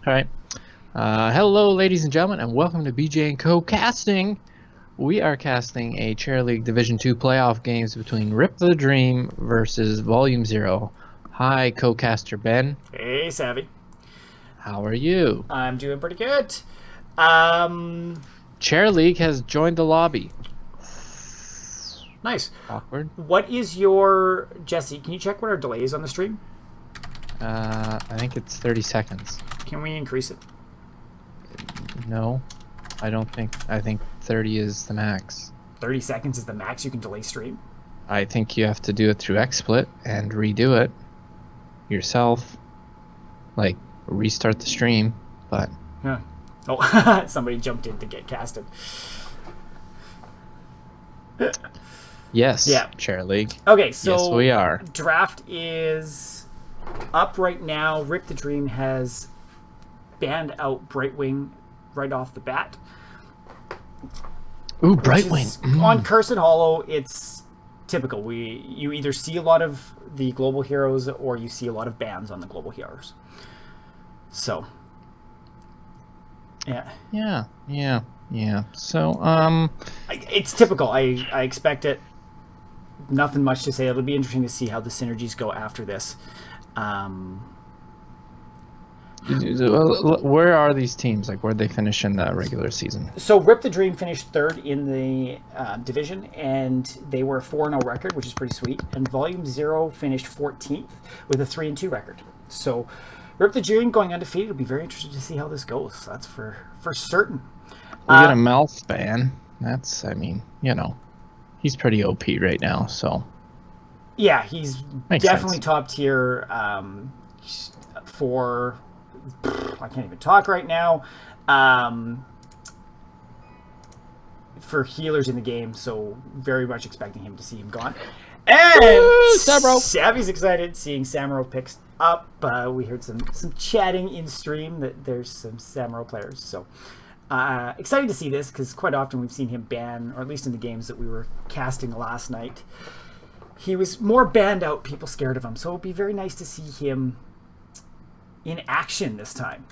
All right. Hello, ladies and gentlemen, and welcome to BJ & Co. Casting. We are casting a Chair League Division 2 playoff games between Rip the Dream versus volumeZERO. Hi, co-caster Ben. Hey, Savvy. How are you? I'm doing pretty good. Chair League has joined the lobby. Nice. Awkward. What is your... Jesse, can you check what our delay is on the stream? I think it's 30 seconds. Can we increase it? No, I don't think. I think 30 is the max. 30 seconds is the max you can delay stream? I think you have to do it through XSplit and redo it yourself. Like, restart the stream, but... Huh. Oh, somebody jumped in to get casted. Yes, Yeah. Chair League. Okay, so... Yes, we are. Draft is up right now. Rip the Dream has banned out Brightwing right off the bat. Ooh, Brightwing. On Cursed Hollow, it's typical. You either see a lot of the global heroes or you see a lot of bans on the global heroes. So, yeah. Yeah. So, It's typical. I expect it. Nothing much to say. It'll be interesting to see how the synergies go after this. where are these teams? Like, where'd they finish in the regular season? So Rip the Dream finished third in the division, and they were a 4-0 record, which is pretty sweet. And volumeZERO finished 14th with a 3-2 record. So Rip the Dream going undefeated. It'll be very interesting to see how this goes. That's for certain. We got a mouth ban. That's, I mean, he's pretty OP right now, so. Yeah, he's Makes definitely sense. top tier for... I can't even talk right now. For healers in the game, so very much expecting him to see him gone. And Samro. Savvy's excited seeing Samro picks up. We heard some chatting in stream that there's some Samro players, so excited to see this because quite often we've seen him ban, or at least in the games that we were casting last night, he was more banned out. People scared of him, so it'd be very nice to see him in action this time.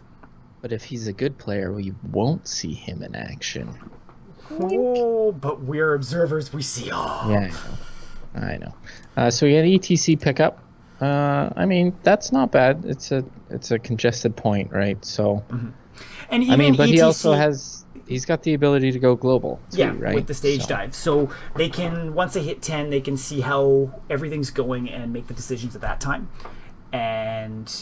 But if he's a good player, we won't see him in action. Oh, but we're observers. We see all. Yeah, I know. So we had ETC pickup. I mean, that's not bad. It's a congested point, right? So, And even I mean, but ETC, he also he's got the ability to go global too, yeah, right? with the stage dive. So they can, once they hit 10, they can see how everything's going and make the decisions at that time. And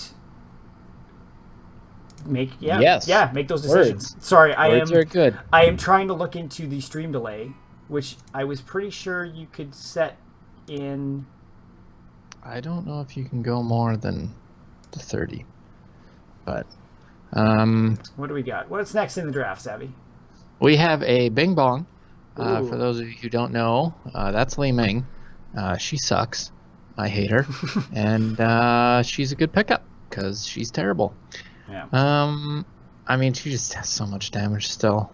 make those decisions. Words. Sorry, Words are good. I am trying to look into the stream delay, which I was pretty sure you could set in. I don't know if you can go more than the 30, but What do we got? What's next in the draft, Savvy? we have a Bing Bong. Ooh. For those of you who don't know, that's Li Ming. She sucks. I hate her, and she's a good pickup because she's terrible. Yeah. I mean, she just has so much damage still.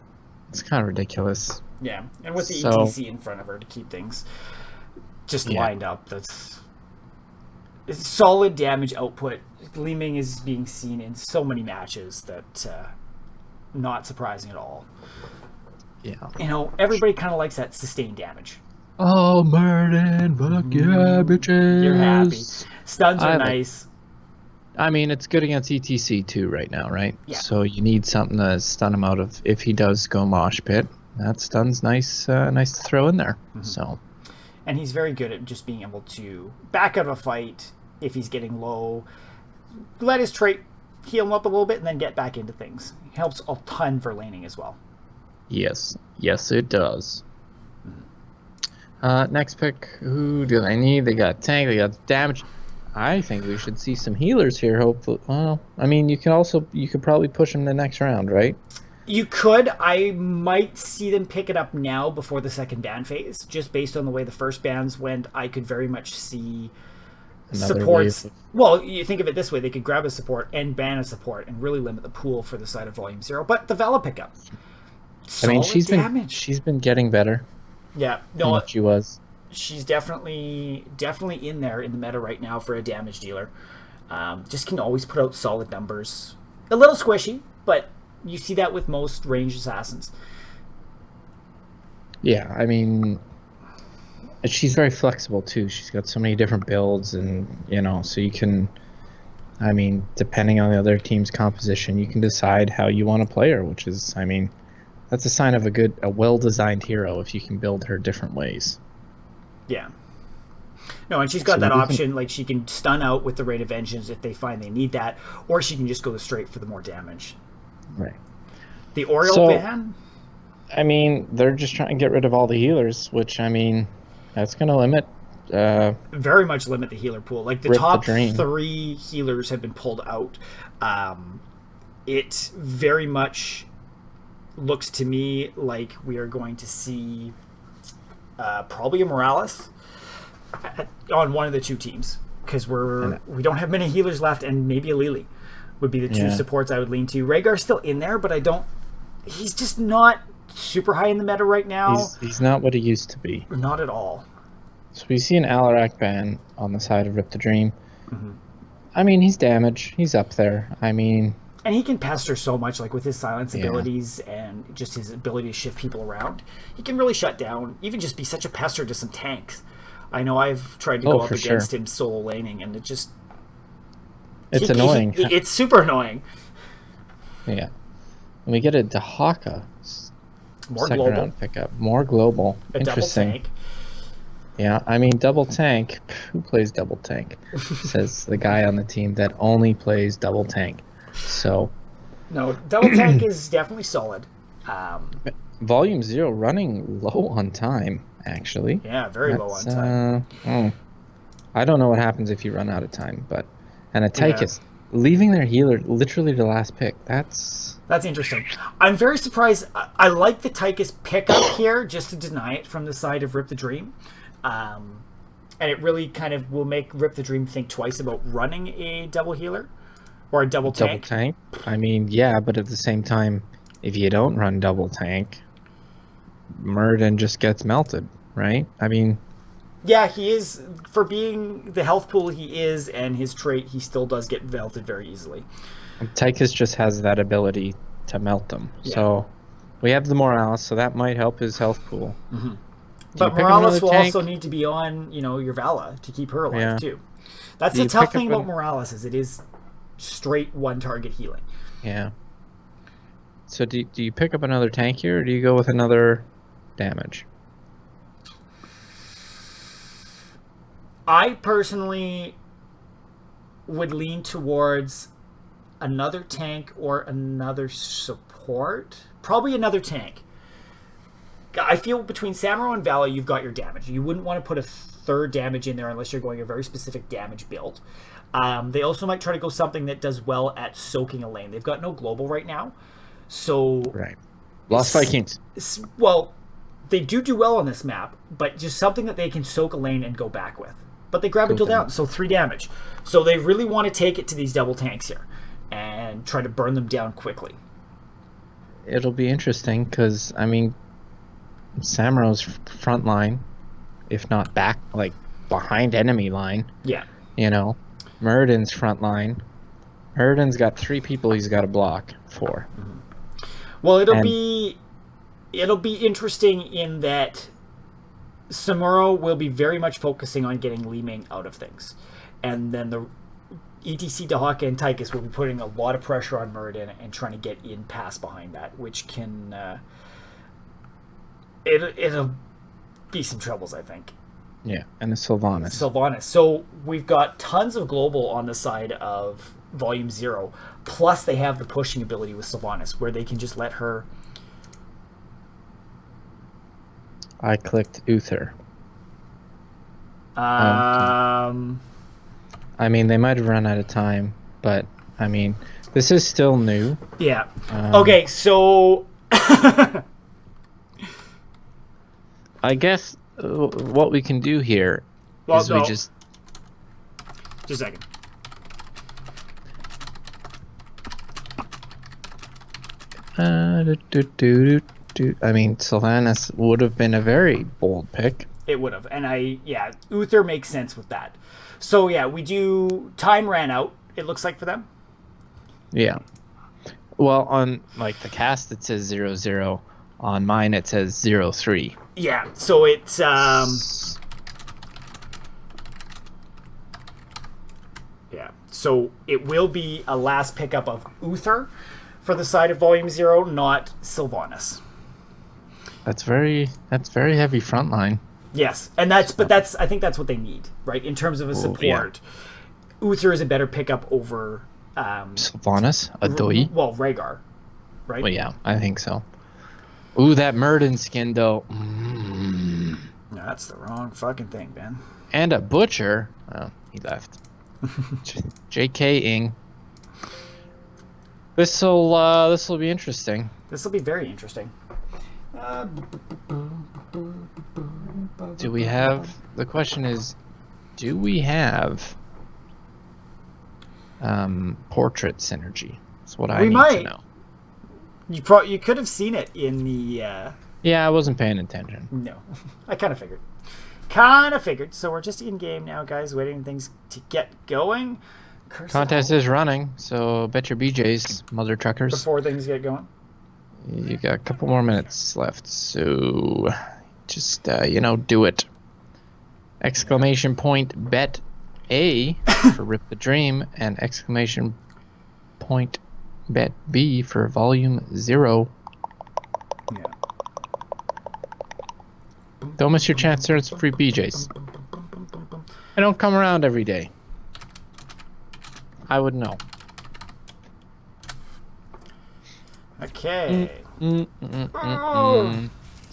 It's kind of ridiculous. Yeah, and with the So- ETC in front of her to keep things just lined up, it's solid damage output. Li Ming is being seen in so many matches that not surprising at all. Yeah. Everybody kind of likes that sustained damage. Oh, Merlin, fuck yeah, bitches. You're happy. Stuns are I like- nice. I mean, it's good against ETC too right now, right? Yeah. So you need something to stun him out of if he does go mosh pit. That stun's nice to throw in there. So. And he's very good at just being able to back out of a fight if he's getting low, let his trait heal him up a little bit, and then get back into things. It helps a ton for laning as well. Yes, it does. Next pick, who do they need? They got tank, they got damage. I think we should see some healers here, hopefully. Well, I mean, you could probably push them the next round, right? You could. I might see them pick it up now before the second ban phase, just based on the way the first bans went. I could very much see Another supports. wave Well, you think of it this way: they could grab a support and ban a support, and really limit the pool for the side of volumeZERO. But the Vela pickup, I mean, solid she's been getting better. Yeah, Than no, what she was. she's definitely in there in the meta right now for a damage dealer. Just can always put out solid numbers. A little squishy, but you see that with most ranged assassins. Yeah, I mean, she's very flexible too. She's got so many different builds, and so you can, I mean, depending on the other team's composition, you can decide how you want to play her, which is, I mean, that's a sign of a well-designed hero if you can build her different ways. Yeah. No, and she's got that option, like she can stun out with the Rate of Vengeance if they find they need that, or she can just go straight for the more damage. Right. The Oriole ban? I mean, they're just trying to get rid of all the healers, which, I mean, that's going to limit... very much limit the healer pool. Like, the top 3 healers have been pulled out. It very much looks to me like we are going to see probably a Morales on one of the 2 teams, because we don't have many healers left, and maybe a Lily would be the 2 supports I would lean to. Rhaegar's still in there, but he's just not super high in the meta right now. He's not what he used to be. Not at all. So we see an Alarak ban on the side of Rip the Dream. Mm-hmm. I mean, he's damage. He's up there. I mean... And he can pester so much, like with his silence abilities and just his ability to shift people around. He can really shut down, even just be such a pester to some tanks. I know I've tried to go up against him solo laning, and it just... It's annoying. It's super annoying. Yeah. And we get a Dahaka. More second global. Round pickup. More global. A Interesting. Double tank. Yeah, I mean, double tank. Who plays double tank? Says the guy on the team that only plays double tank. So... No, double tank is definitely solid. volumeZERO running low on time, actually. Yeah, very low on time. I don't know what happens if you run out of time, but... And a Tychus leaving their healer literally the last pick. That's interesting. I'm very surprised. I like the Tychus pickup here, just to deny it from the side of Rip the Dream. And it really kind of will make Rip the Dream think twice about running a double healer or a double tank. Double tank? I mean, yeah, but at the same time, if you don't run double tank, Muradin just gets melted, right? I mean... Yeah, he is, for being the health pool he is and his trait, he still does get melted very easily. Tychus just has that ability to melt them. Yeah. So we have the Morales, so that might help his health pool. Mm-hmm. But Morales will also need to be on, your Vala to keep her alive too. That's the tough thing about Morales, is it is straight one target healing. Yeah. So do you pick up another tank here, or do you go with another damage? I personally would lean towards another tank or another support. Probably another tank. I feel between Samuro and Vala, you've got your damage. You wouldn't want to put a third damage in there unless you're going a very specific damage build. They also might try to go something that does well at soaking a lane. They've got no global right now. So... Right. Lost Vikings. Well, they do well on this map, but just something that they can soak a lane and go back with. But they grab it till down, so 3 damage. So they really want to take it to these double tanks here and try to burn them down quickly. It'll be interesting because, I mean, Samuro's front line, if not back, like behind enemy line. Yeah. Muradin's front line. Muradin's got 3 people he's got to block for. Mm-hmm. Well, it'll be interesting in that Samuro will be very much focusing on getting Li Ming out of things. And then the ETC, Dahaka, and Tychus will be putting a lot of pressure on Muradin and trying to get in past behind that, which can... It'll be some troubles, I think. Yeah, and the Sylvanas. So we've got tons of global on the side of volumeZERO. Plus they have the pushing ability with Sylvanas, where they can just let her... I clicked Uther. I mean, they might have run out of time, but, I mean, this is still new. Yeah. Okay, so... I guess what we can do here is we just... Just a second. I mean, Sylvanas would have been a very bold pick. It would have. And Uther makes sense with that. So, yeah, we do... Time ran out, it looks like, for them. Yeah. Well, on like the cast it says 00. On mine it says 03. Yeah, so it's yeah, so it will be a last pickup of Uther for the side of volumeZERO, not Sylvanas. That's very heavy frontline. Yes, and I think that's what they need, right? In terms of a support, Uther is a better pickup over Sylvanas, Adoi. Well, Rhaegar, right? Well, yeah, I think so. Ooh, that Murden skin though. No, that's the wrong fucking thing, Ben. And a butcher. Oh, he left. JK-ing. This'll be interesting. This will be very interesting. Do we have? The question is, do we have portrait synergy? That's what I need to know. You could have seen it in the. Yeah, I wasn't paying attention. No, I kind of figured. So we're just in game now, guys, waiting for things to get going. Contest is running, so bet your BJs, mother truckers. Before things get going. You got a couple more minutes left, so just do it. Exclamation point bet A for Rip the Dream, and exclamation point bet B for volumeZERO. Yeah. Don't miss your chance to earn some free BJs. I don't come around every day. I would know. Okay. Let's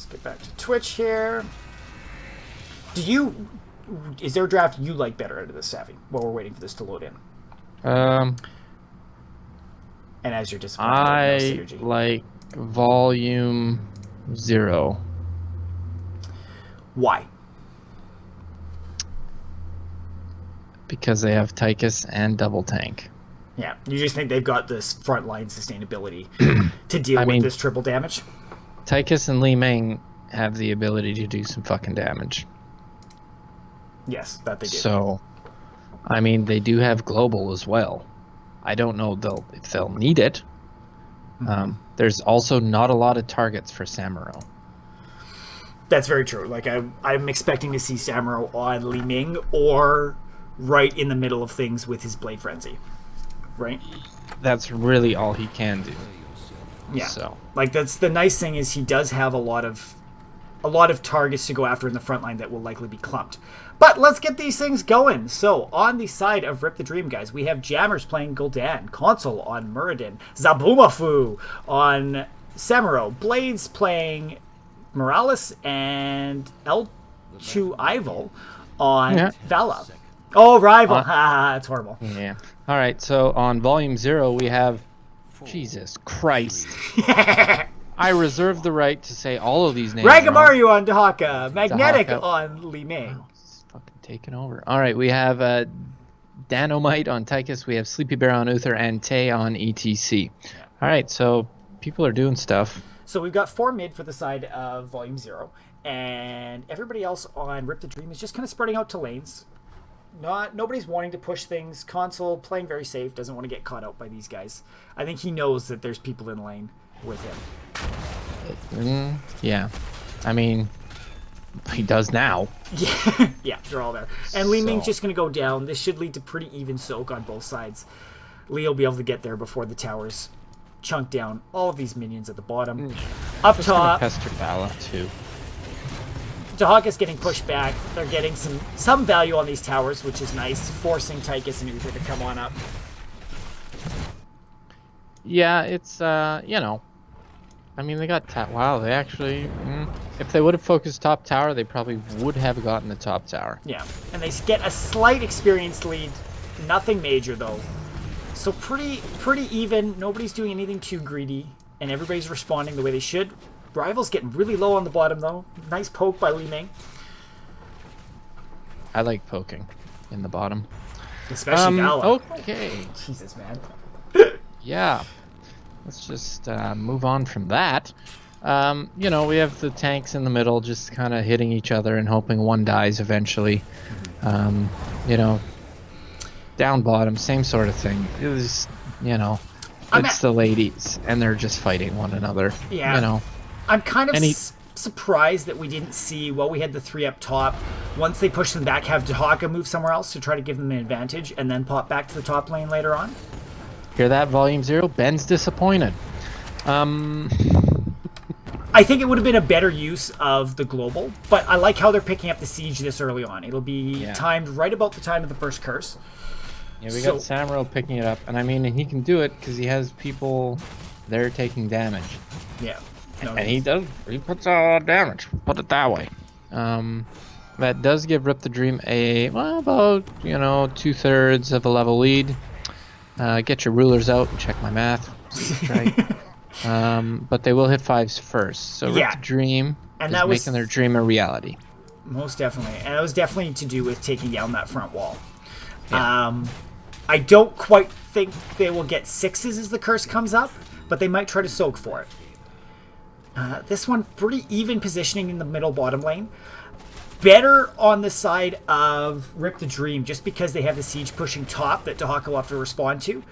get back to Twitch here. Is there a draft you like better out of this, Savvy, while we're waiting for this to load in? And as you're disappointed, I no synergy. like volumeZERO. Why? Because they have Tychus and double tank. Yeah, you just think they've got this frontline sustainability to deal with this triple damage? Tychus and Li Ming have the ability to do some fucking damage. Yes, that they do. So, I mean, they do have global as well. I don't know if they'll need it. There's also not a lot of targets for Samuro. That's very true. Like, I'm expecting to see Samuro on Li Ming or right in the middle of things with his Blade Frenzy. Right? That's really all he can do. Yeah. So, like, that's the nice thing is he does have a lot of targets to go after in the front line that will likely be clumped. But let's get these things going. So, on the side of Rip the Dream, guys, we have Jammers playing Gul'dan, Console on Muradin, Zabumafu on Samuro, Blades playing Morales, and L2 Ival on Vala. Oh, Rival. That's horrible. Yeah. All right, so on volumeZERO, we have... Jesus Christ. I reserve the right to say all of these names. Ragamaru on Dahaka, Magnetic on Li Ming. Wow, it's fucking taken over. All right, we have Danomite on Tychus, we have Sleepy Bear on Uther, and Tay on ETC. All right, so people are doing stuff. So we've got 4 mid for the side of volumeZERO, and everybody else on Rip the Dream is just kind of spreading out to lanes. Nobody's wanting to push things. Console playing very safe, doesn't want to get caught out by these guys. I think he knows that there's people in lane with him. Yeah, I mean, he does now. Yeah, they're all there. And Li Ming's just going to go down. This should lead to pretty even soak on both sides. Lee will be able to get there before the towers chunk down all of these minions at the bottom. Up top, Pester Vala too. Dahaka's getting pushed back. They're getting some value on these towers, which is nice, forcing Tychus and Uther to come on up. Yeah, it's I mean, they got wow, they actually if they would have focused top tower, they probably would have gotten the top tower. Yeah, and they get a slight experience lead, nothing major though. So pretty even. Nobody's doing anything too greedy, and everybody's responding the way they should. Rival's getting really low on the bottom though. Nice poke by Li Ming. I like poking in the bottom. Especially Vala. Okay. Jesus, man. Yeah. Let's just move on from that. We have the tanks in the middle just kind of hitting each other and hoping one dies eventually. Down bottom, same sort of thing. It was, It's the ladies, and they're just fighting one another. Yeah. You know. I'm kind of surprised that we didn't see, well, we had the 3 up top. Once they push them back, have Dahaka move somewhere else to try to give them an advantage, and then pop back to the top lane later on. Hear that, volumeZERO? Ben's disappointed. I think it would have been a better use of the global, but I like how they're picking up the siege this early on. It'll be timed right about the time of the first curse. Yeah, we got Samro picking it up, and I mean, he can do it because he has people there taking damage. Yeah. No, and he puts out damage, put it that way. That does give Rip the Dream about, 2/3 of a level lead. Get your rulers out and check my math. Right. But they will hit 5s first. So Rip the Dream is making their dream a reality. Most definitely. And it was definitely to do with taking down that front wall. Yeah. I don't quite think they will get 6s as the curse comes up, but they might try to soak for it. This one, pretty even positioning in the middle bottom lane. Better on the side of Rip the Dream, just because they have the siege pushing top that Dahaka will have to respond to.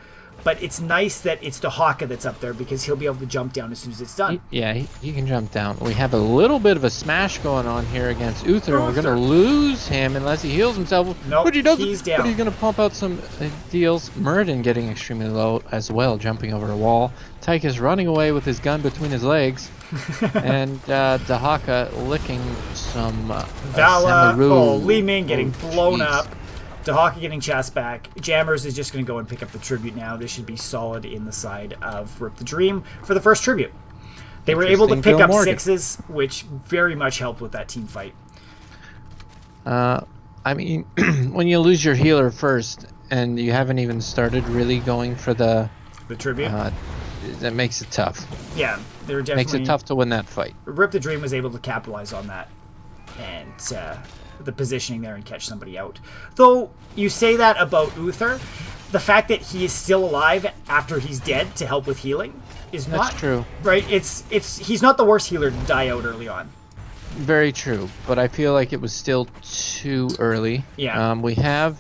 But it's nice that it's Dahaka that's up there, because he'll be able to jump down as soon as it's done. He can jump down. We have a little bit of a smash going on here against Uther. We're going to lose him unless he heals himself. Nope, but he doesn't. he's down. But he's going to pump out some deals. Muradin getting extremely low as well, jumping over a wall. Tyke is running away with his gun between his legs. And Dahaka licking some Vala. Li Ming getting blown up. Dahaka getting chest back. Jammers is just going to go and pick up the tribute now. This should be solid in the side of Rip the Dream for the first tribute. They were able to pick up 6s, which very much helped with that team fight. I mean, when you lose your healer first and you haven't even started really going for the tribute, that makes it tough. Yeah, they were definitely makes it tough to win that fight. Rip the Dream was able to capitalize on that, and the positioning there and catch somebody out. Though you say that about Uther, the fact that he is still alive after he's dead to help with healing is not That's true. Right? He's not the worst healer to die out early on. Very true, but I feel like it was still too early. Yeah. We have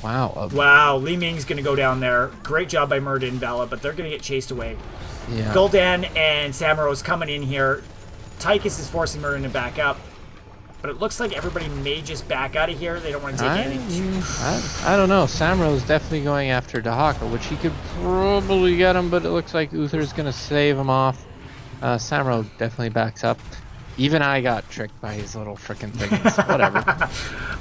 wow, Li Ming's gonna go down there. Great job by Murda and Vala, but they're gonna get chased away. Yeah. Gul'dan and Samaro's coming in here. Tychus is forcing Murda to back up. But it looks like everybody may just back out of here. They don't want to take any. I don't know. Samro's definitely going after Dahaka, which he could probably get him, but it looks like Uther's going to save him off. Samro definitely backs up. Even I got tricked by his little frickin' things. Whatever.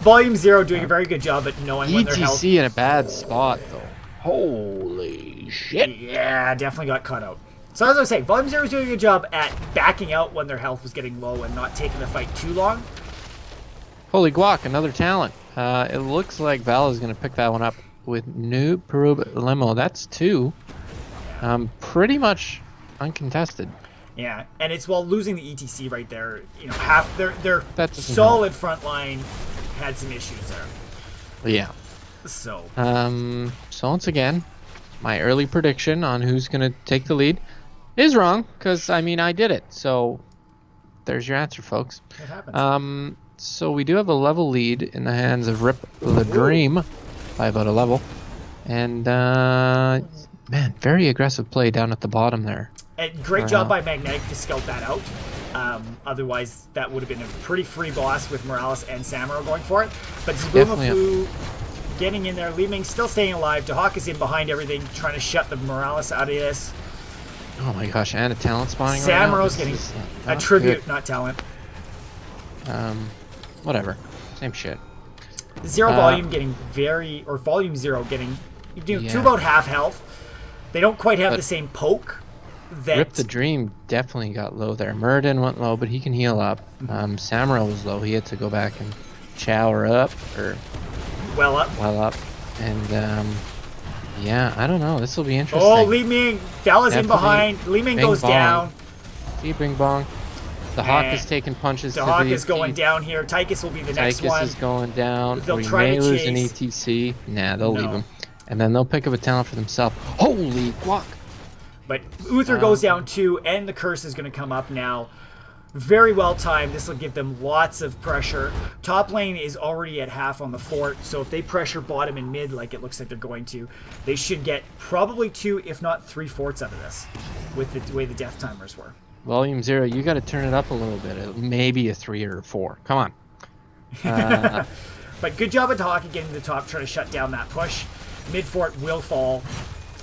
volumeZERO doing a very good job at knowing when their health. ETC in a bad spot, though. Holy shit. Yeah, definitely got caught out. So as I was saying, volumeZERO was doing a good job at backing out when their health was getting low and not taking the fight too long. Holy guac, another talent. It looks like Val is going to pick that one up with New Perub Limo. That's 2. Pretty much uncontested. Yeah, and it's while losing the ETC right there. Half their solid front line had some issues there. Yeah. So once again, my early prediction on who's going to take the lead is wrong, because, I mean, I did it. So there's your answer, folks. It happens. So we do have a level lead in the hands of Rip the Dream by about a level. And, man, very aggressive play down at the bottom there. And great job by Magnetic to scout that out. Otherwise, that would have been a pretty free boss with Morales and Samuro going for it. But Zboomafu getting in there. Li Ming still staying alive. Dahak is in behind everything, trying to shut the Morales out of this. Oh my gosh, and a talent spawning right now. Samuro's getting a tribute, not talent. Whatever. Same shit. Zero volume getting volumeZERO getting to about half health. They don't quite have the same poke. Rip the Dream definitely got low there. Muradin went low, but he can heal up. Samuro was low. He had to go back and shower up, or well up. And yeah, I don't know. This will be interesting. Oh, Li Ming, Vala's in behind. Li Ming goes down. See, Bing Bong. The Hawk is taking punches. The Hawk is going down here. Tychus will be the next one. Tychus is going down. They'll try to lose chase. an ETC. Nah, they'll leave him. And then they'll pick up a talent for themselves. Holy guac! But Uther goes down too, and the curse is going to come up now. Very well timed. This will give them lots of pressure. Top lane is already at half on the fort, so if they pressure bottom and mid like it looks like they're going to, they should get probably 2, if not 3 forts out of this, with the way the death timers were. volumeZERO, you got to turn it up a little bit. Maybe a 3 or a 4. Come on. But good job at Hockey getting to the top, trying to shut down that push. Mid fort will fall.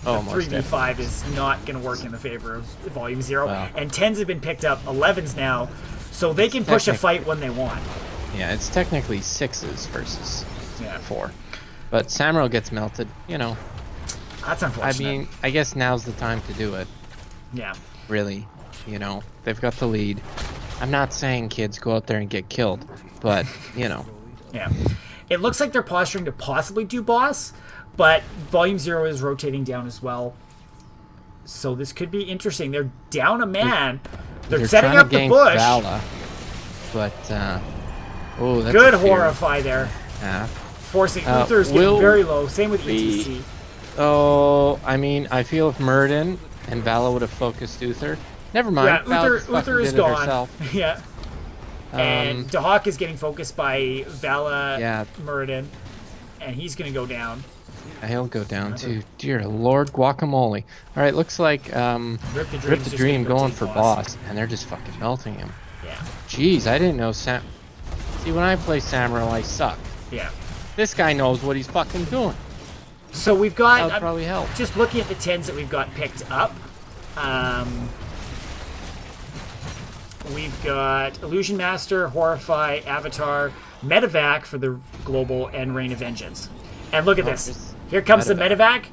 The 3v5 is not going to work in the favor of volumeZERO. Wow. And 10s have been picked up, 11s now, so they can push a fight when they want. Yeah, it's technically 6s versus Yeah. 4. But Samro gets melted, you know. That's unfortunate. I mean, I guess now's the time to do it. Yeah. Really, you know, they've got the lead. I'm not saying kids go out there and get killed, but, you know. Yeah. It looks like they're posturing to possibly do boss, but volumeZERO is rotating down as well. So this could be interesting. They're down a man. They're setting up the bush. Vala, but, oh, that's good a fear. horrify there. Yeah. Forcing Uther's getting very low. Same with ETC. Oh, I mean, I feel if Murden and Vala would have focused Uther. Never mind. Yeah, Uther is gone. Herself. Yeah. And Dahak is getting focused by Vala Muradin, and he's going to go down. He'll go down too. Dear Lord guacamole. All right, looks like Rip the Dream going for boss, and they're just fucking melting him. Yeah. Jeez, I didn't know See, when I play Samuro, I suck. Yeah. This guy knows what he's fucking doing. So we've got... That would probably help. Just looking at the 10s that we've got picked up. We've got Illusion Master, Horrify, Avatar, Medevac for the global, and Reign of Vengeance. And look at this. Here comes the Medevac,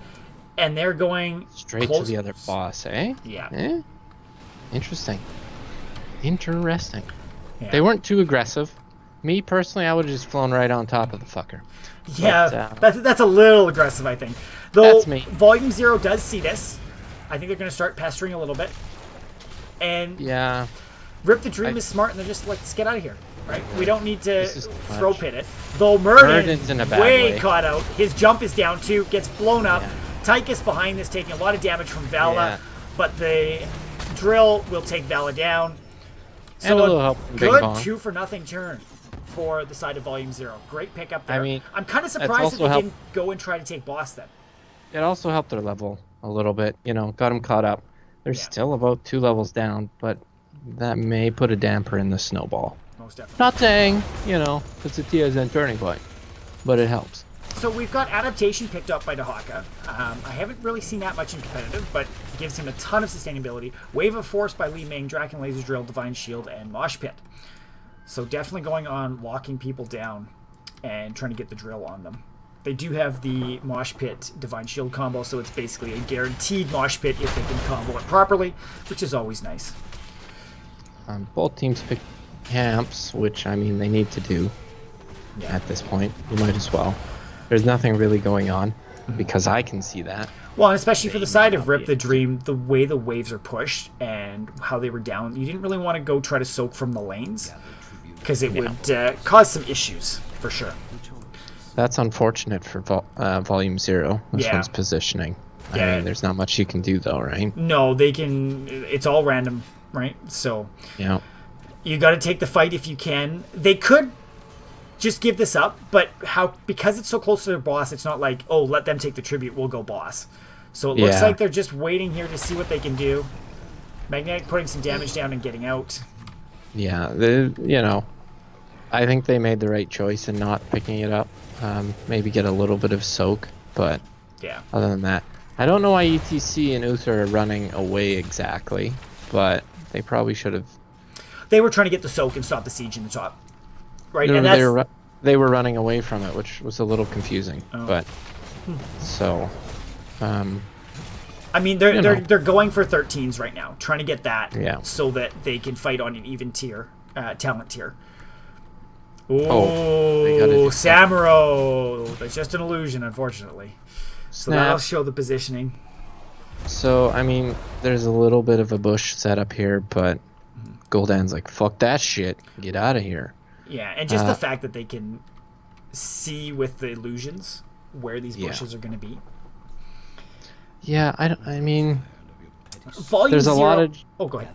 and they're going straight to the other boss, eh? Yeah. Eh? Interesting. Interesting. Yeah. They weren't too aggressive. Me, personally, I would have just flown right on top of the fucker. Yeah, but, that's a little aggressive, I think. Though that's me. volumeZERO does see this. I think they're going to start pestering a little bit. And yeah, Rip the Dream is smart, and they're just like, let's get out of here. Right? We don't need to throw pit it. Though Murden's in a bad way caught out. His jump is down too, gets blown up. Yeah. Tychus behind this, taking a lot of damage from Vala, but the drill will take Vala down. So and a little help from good Bing Bong. 2-for-0 turn for the side of volumeZERO. Great pickup there. I mean, I'm kind of surprised that they didn't go and try to take boss then. It also helped their level a little bit. You know, got them caught up. They're still about 2 levels down, but that may put a damper in the snowball. Most definitely. Not saying, you know, it's a TSN turning point, but it helps. So we've got Adaptation picked up by Dahaka. I haven't really seen that much in competitive, but it gives him a ton of sustainability. Wave of Force by Li Ming, Draken Laser Drill, Divine Shield, and Mosh Pit. So definitely going on locking people down and trying to get the drill on them. They do have the Mosh Pit Divine Shield combo, so it's basically a guaranteed Mosh Pit if they can combo it properly, which is always nice. Both teams pick camps, which, I mean, they need to do at this point. You might as well. There's nothing really going on, because I can see that. Well, and especially for the side of Rip the Dream, the way the waves are pushed and how they were down, you didn't really want to go try to soak from the lanes, because it would cause some issues, for sure. That's unfortunate for volumeZERO, this one's positioning. I mean, there's not much you can do, though, right? No, they can... It's all random, right? So... Yeah. You got to take the fight if you can. They could just give this up, but because it's so close to their boss, it's not like, oh, let them take the tribute, we'll go boss. So it looks like they're just waiting here to see what they can do. Magnetic putting some damage down and getting out. Yeah, you know, I think they made the right choice in not picking it up. Maybe get a little bit of soak, but other than that, I don't know why ETC and Uther are running away exactly, but they probably should have. They were trying to get the soak and stop the siege in the top, right? No, and they were running away from it, which was a little confusing. But so, I mean, they're going for 13s right now, trying to get that, so that they can fight on an even tier, talent tier. Oh, Samuro! That's just an illusion, unfortunately. So that'll show the positioning. So I mean, there's a little bit of a bush set up here, but Gul'dan's like, fuck that shit, get out of here. Yeah, and just the fact that they can see with the illusions where these bushes are going to be. Yeah, I mean, Volume there's a Zero. lot of Oh, go ahead.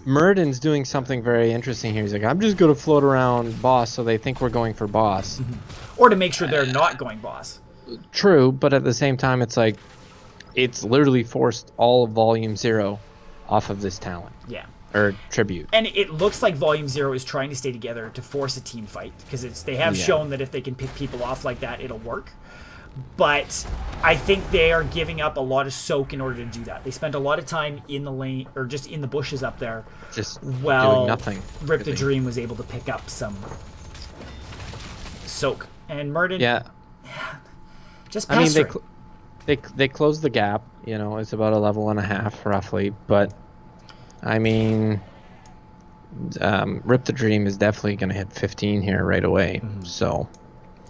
Murden's doing something very interesting here. He's like, I'm just gonna float around boss, so they think we're going for boss. Or to make sure they're not going boss. True, but at the same time, it's like it's literally forced all of volumeZERO off of this talent. Yeah. Or tribute. And it looks like volumeZERO is trying to stay together to force a team fight, because they have shown that if they can pick people off like that, it'll work. But I think they are giving up a lot of soak in order to do that. They spent a lot of time in the lane, or just in the bushes up there. Just doing nothing. Rip really. the Dream was able to pick up some soak. And Murden, just pestering. I mean, they closed the gap. You know, it's about a level and a half roughly. But I mean, Rip the Dream is definitely going to hit 15 here right away. So.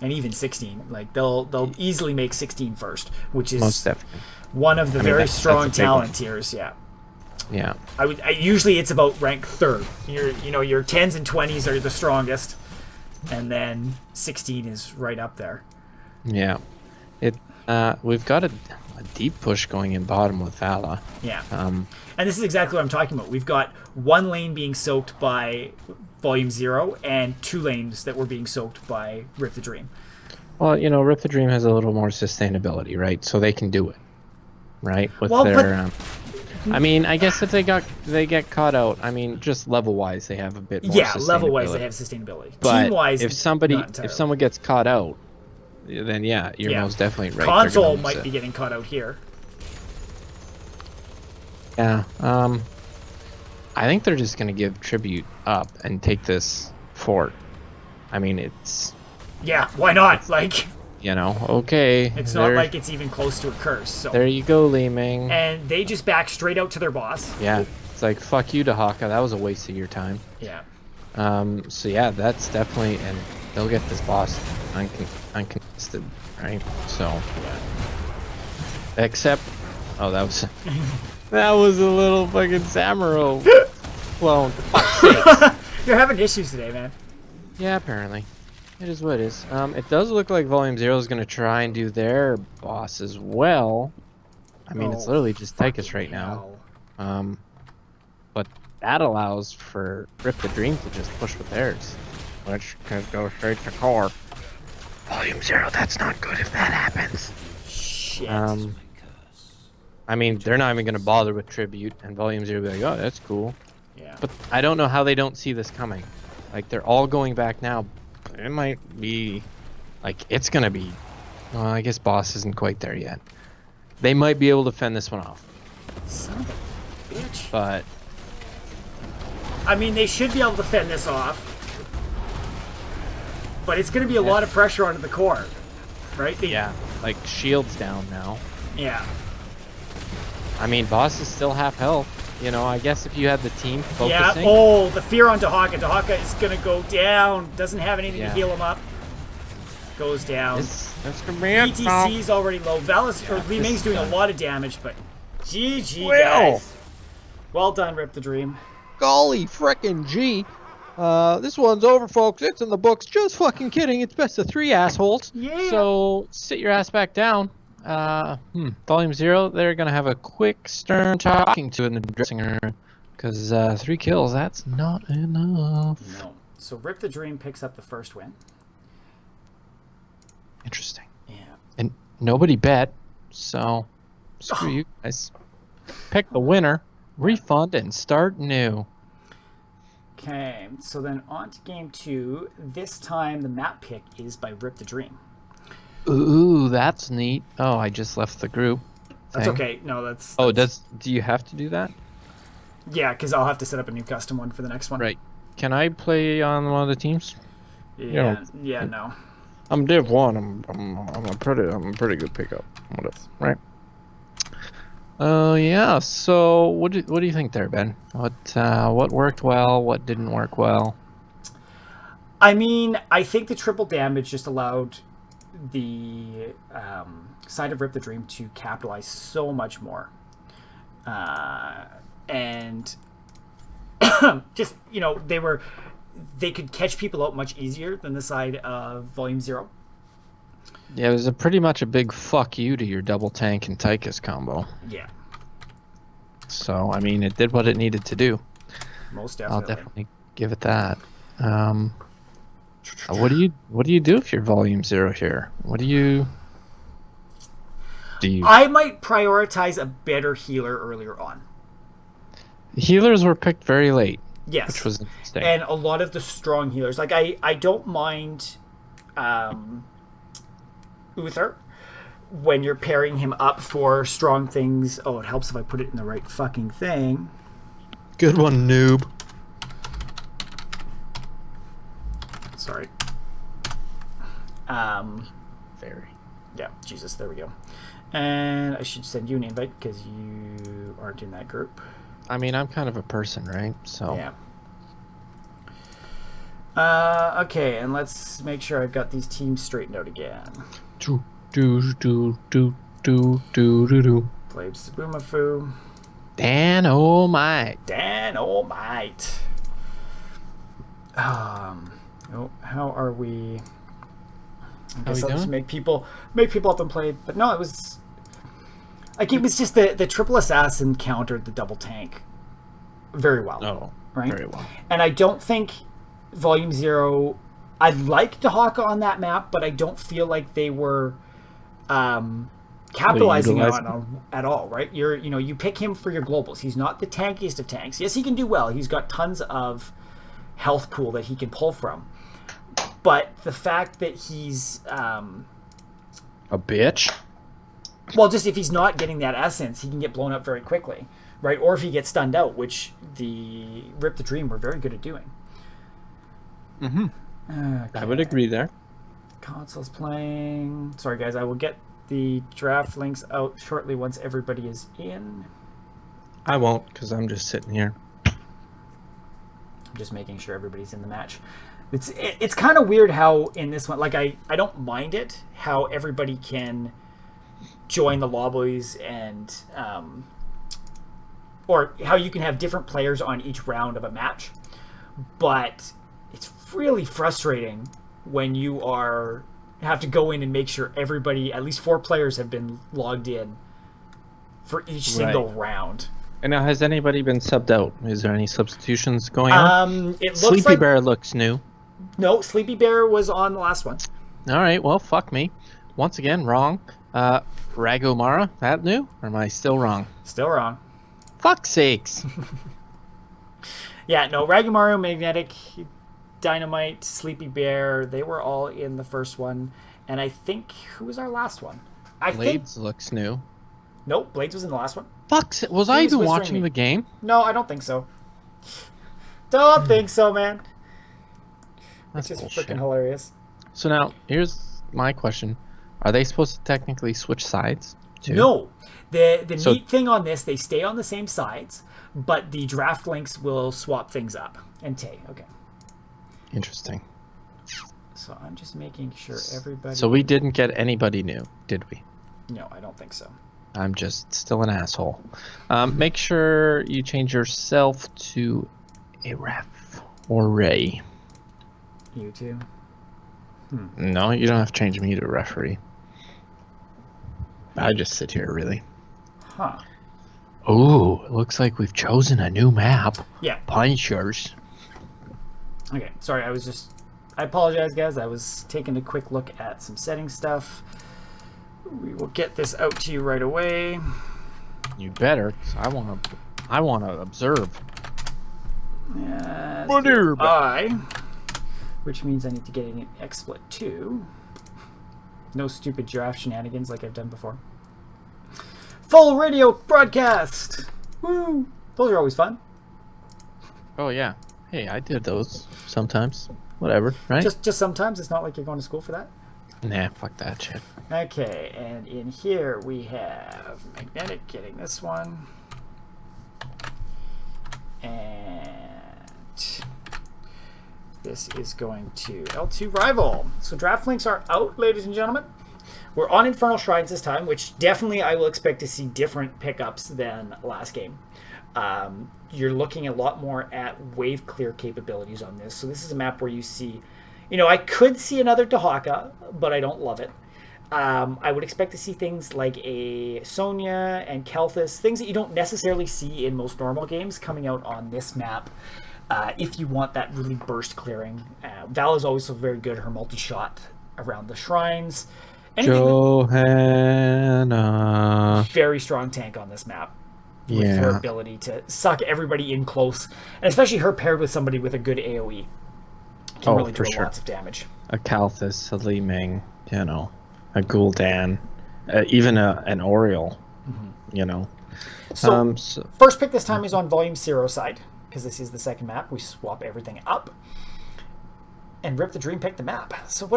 And even 16, like they'll easily make 16 first, which is most definitely one of the very strong talent tiers. Yeah. I usually it's about rank 3rd. Your 10s and 20s are the strongest, and then 16 is right up there. Yeah, we've got a deep push going in bottom with Vala. Yeah. And this is exactly what I'm talking about. We've got one lane being soaked by volumeZERO and 2 lanes that were being soaked by Rip the Dream. Well, Rip the Dream has a little more sustainability, right? So they can do it, right? With I mean, I guess if they get caught out, I mean, just level wise they have a bit more. Yeah, level wise they have sustainability. But team wise, if someone gets caught out, then you're most definitely right. Console might be getting caught out here. Yeah. I think they're just gonna give tribute up and take this fort. I mean, it's. Yeah, why not? Like. Okay. It's not like it's even close to a curse. So. There you go, Li Ming. And they just back straight out to their boss. Yeah. It's like, fuck you, Dahaka. That was a waste of your time. Yeah. So yeah, that's definitely, and they'll get this boss uncontested, right? So. Yeah. Except, that was. That was a little fucking Samuro clone. You're having issues today, man. Yeah, apparently. It is what it is. It does look like volumeZERO is going to try and do their boss as well. I mean, it's literally just Tychus right now. But that allows for Rip the Dream to just push with theirs, which can go straight to core. volumeZERO, that's not good if that happens. Shit. I mean, they're not even going to bother with tribute, and volumeZERO will be like, oh, that's cool. Yeah. But I don't know how they don't see this coming. Like, they're all going back now. It might be, like, it's going to be, well, I guess boss isn't quite there yet. They might be able to fend this one off. Son of a bitch. But. I mean, they should be able to fend this off. But it's going to be a lot of pressure onto the core. Right? Yeah. Like, shield's down now. Yeah. I mean, boss is still half health. I guess if you had the team focusing. Yeah, the fear on Dahaka. Dahaka is going to go down. Doesn't have anything to heal him up. Goes down. That's gonna be it. ETC's already low. Li Ming's doing a lot of damage, but GG, guys. Well done, Rip the Dream. Golly frickin' G. This one's over, folks. It's in the books. Just fucking kidding. It's best of 3, assholes. Yeah. So, sit your ass back down. volumeZERO, they're gonna have a quick stern talking to in the dressing room, because 3 kills, that's not enough. No. So Rip the Dream picks up the first win. Interesting. Yeah. And nobody bet, so screw you guys. Pick the winner, refund, and start new. Okay, so then on to game 2. This time the map pick is by Rip the Dream. Ooh, that's neat. Oh, I just left the group. That's okay. No, that's... Oh, do you have to do that? Yeah, because I'll have to set up a new custom one for the next one. Right. Can I play on one of the teams? Yeah, no. I'm Div 1. I'm a pretty good pickup. Right. Yeah. So, what do you think there, Ben? What worked well? What didn't work well? I mean, I think the triple damage just allowed the side of Rip the Dream to capitalize so much more, and just they could catch people out much easier than the side of volumeZERO. Yeah, it was pretty much a big fuck you to your double tank and Tychus combo. Yeah. So, I mean, it did what it needed to do. Most I'll definitely. definitely give it that. What do you do if you're volumeZERO here? What do you I might prioritize a better healer earlier on. Healers were picked very late. Yes. Which was interesting. And a lot of the strong healers. Like, I don't mind Uther when you're pairing him up for strong things. Oh, it helps if I put it in the right fucking thing. Good one, noob. Sorry. Very. Yeah, Jesus, there we go. And I should send you an invite because you aren't in that group. I mean, I'm kind of a person, right? So. Yeah. Okay, and let's make sure I've got these teams straightened out again. Do. Glaive Sabumafu. Dan O'Mite. Oh, how are we? I How guess we I'll just doing? make people up and play. But no, it was just the triple assassin countered the double tank very well. Oh, right? very well. And I don't think volumeZERO. I like Dahaka on that map, but I don't feel like they were capitalizing on at all. Right? You pick him for your globals. He's not the tankiest of tanks. Yes, he can do well. He's got tons of health pool that he can pull from. But the fact that he's a bitch. Well, just if he's not getting that essence, he can get blown up very quickly, right? Or if he gets stunned out, which the Rip the Dream were very good at doing. Mm-hmm. Okay. I would agree there. Console's playing. Sorry, guys. I will get the draft links out shortly once everybody is in. I won't, because I'm just sitting here. I'm just making sure everybody's in the match. It's kind of weird how in this one, like I don't mind it, how everybody can join the lobbies and or how you can have different players on each round of a match, but it's really frustrating when you have to go in and make sure everybody, at least 4 players, have been logged in for each single round. And now, has anybody been subbed out? Is there any substitutions going on? It looks Sleepy like Bear looks new. No, Sleepy Bear was on the last one. All right, well, fuck me. Once again, wrong. Ragomara, that new? Or am I still wrong? Still wrong. Fuck's sakes. Yeah, no, Ragumaru, Magnetic, Dynamite, Sleepy Bear, they were all in the first one. And I think, who was our last one? Blades looks new. Nope, Blades was in the last one. Fuck's was I even watching the game? No, I don't think so. Don't think so, man. That's just bullshit. Freaking hilarious. So now, here's my question. Are they supposed to technically switch sides too? No. The neat thing on this, they stay on the same sides, but the draft links will swap things up. And okay. Interesting. So I'm just making sure everybody... So we didn't get anybody new, did we? No, I don't think so. I'm just still an asshole. Make sure you change yourself to a ref or Ray. You too? No, you don't have to change me to a referee. I just sit here, really. Huh. Oh, it looks like we've chosen a new map. Yeah. Punchers. Okay, sorry, I apologize, guys. I was taking a quick look at some setting stuff. We will get this out to you right away. You better, 'cause I wanna observe. Which means I need to get an XSplit too. No stupid draft shenanigans like I've done before. Full radio broadcast! Woo! Those are always fun. Oh yeah. Hey, I did those sometimes. Whatever, right? Just sometimes. It's not like you're going to school for that. Nah, fuck that shit. Okay, and in here we have Magnetic getting this one. And this is going to L2 Rival. So draft links are out, ladies and gentlemen. We're on Infernal Shrines this time, which definitely I will expect to see different pickups than last game. You're looking a lot more at wave clear capabilities on this. So this is a map where you see, I could see another Dahaka, but I don't love it. I would expect to see things like a Sonya and Kelthus, things that you don't necessarily see in most normal games coming out on this map. If you want that really burst clearing. Val is also very good, her multi-shot around the shrines. Johanna. Very strong tank on this map. With her ability to suck everybody in close. And especially her paired with somebody with a good AoE. Can really do lots of damage. A Kalthus, a Li Ming, you know, a Gul'dan, even an Oriole, you know. So, first pick this time is on volumeZERO side, because this is the second map. We swap everything up. And Rip the Dream picked the map. So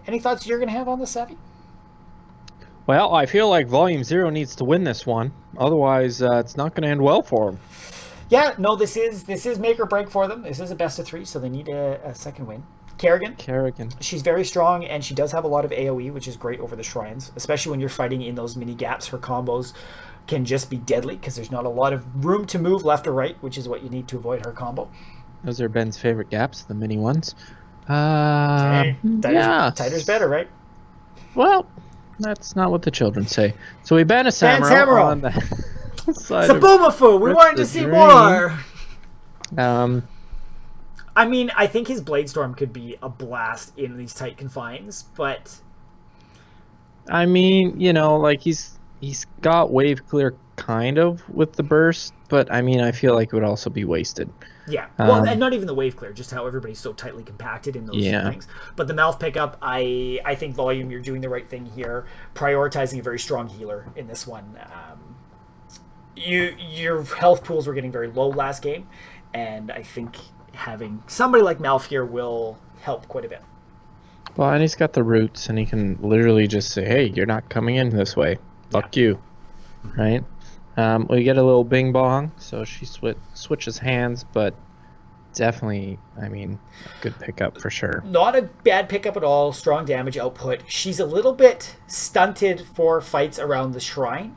any thoughts you're going to have on this, Savvy? Well, I feel like volumeZERO needs to win this one. Otherwise, it's not going to end well for him. Yeah, no, this is make or break for them. This is a best of 3, so they need a second win. Kerrigan. She's very strong, and she does have a lot of AoE, which is great over the shrines, especially when you're fighting in those mini gaps. Her combos can just be deadly because there's not a lot of room to move left or right, which is what you need to avoid her combo. Those are Ben's favorite gaps, the mini ones. Tighter's better, right? Well, that's not what the children say. So we ban a Samuro on the side Sabumafu! We wanted to see more! I mean, I think his Bladestorm could be a blast in these tight confines, but... I mean, you know, like, he's got wave clear kind of with the burst, but, I mean, I feel like it would also be wasted. Yeah, well, and not even the wave clear, just how everybody's so tightly compacted in those things. But the mouth pickup, I think Volume, you're doing the right thing here, prioritizing a very strong healer in this one. Your health pools were getting very low last game, and I think having somebody like Malf here will help quite a bit. Well, and he's got the roots, and he can literally just say, hey, you're not coming in this way. Fuck you. Right? We get a little bing bong, so she switches hands, but definitely, I mean, good pickup for sure. Not a bad pickup at all. Strong damage output. She's a little bit stunted for fights around the shrine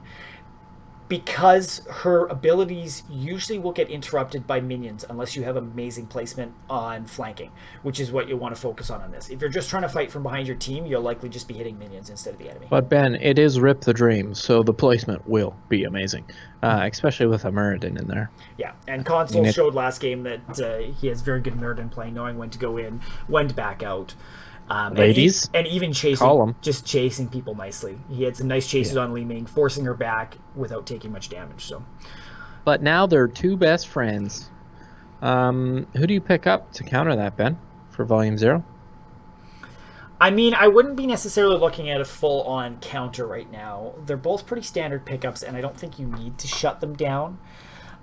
because her abilities usually will get interrupted by minions unless you have amazing placement on flanking, which is what you'll want to focus on this. If you're just trying to fight from behind your team, you'll likely just be hitting minions instead of the enemy. But Ben, it is Rip the Dream, so the placement will be amazing, especially with a Muradin in there. Yeah, and Console showed last game that he has very good Muradin play, knowing when to go in, when to back out. Ladies, and even chasing people nicely. He had some nice chases on Li Ming, forcing her back without taking much damage. So, but now they're two best friends. Who do you pick up to counter that, Ben, for volumeZERO? I mean, I wouldn't be necessarily looking at a full-on counter right now. They're both pretty standard pickups, and I don't think you need to shut them down.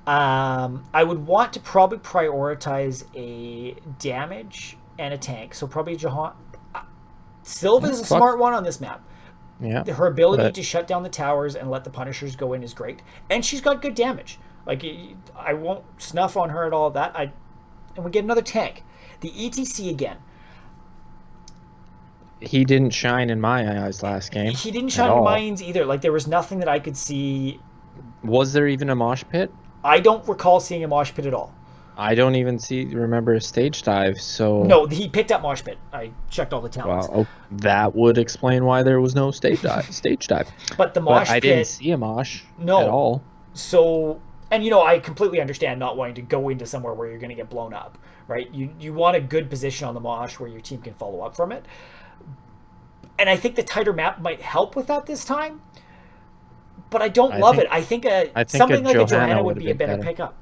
I would want to probably prioritize a damage and a tank. So probably Jahan. Sylva is a smart one on this map. Yeah. Her ability to shut down the towers and let the Punishers go in is great. And she's got good damage. Like, I won't snuff on her at all. And we get another tank. The ETC again. He didn't shine in my eyes last game. He didn't shine in mine either. Like, there was nothing that I could see. Was there even a mosh pit? I don't recall seeing a mosh pit at all. I don't even remember a stage dive, so... No, he picked up mosh pit. I checked all the talents. Well, that would explain why there was no stage dive. But the mosh pit... I didn't see a mosh at all. So, and you know, I completely understand not wanting to go into somewhere where you're going to get blown up, right? You want a good position on the mosh where your team can follow up from it. And I think the tighter map might help with that this time. But I don't love it. I think something like a Johanna would be a better pickup.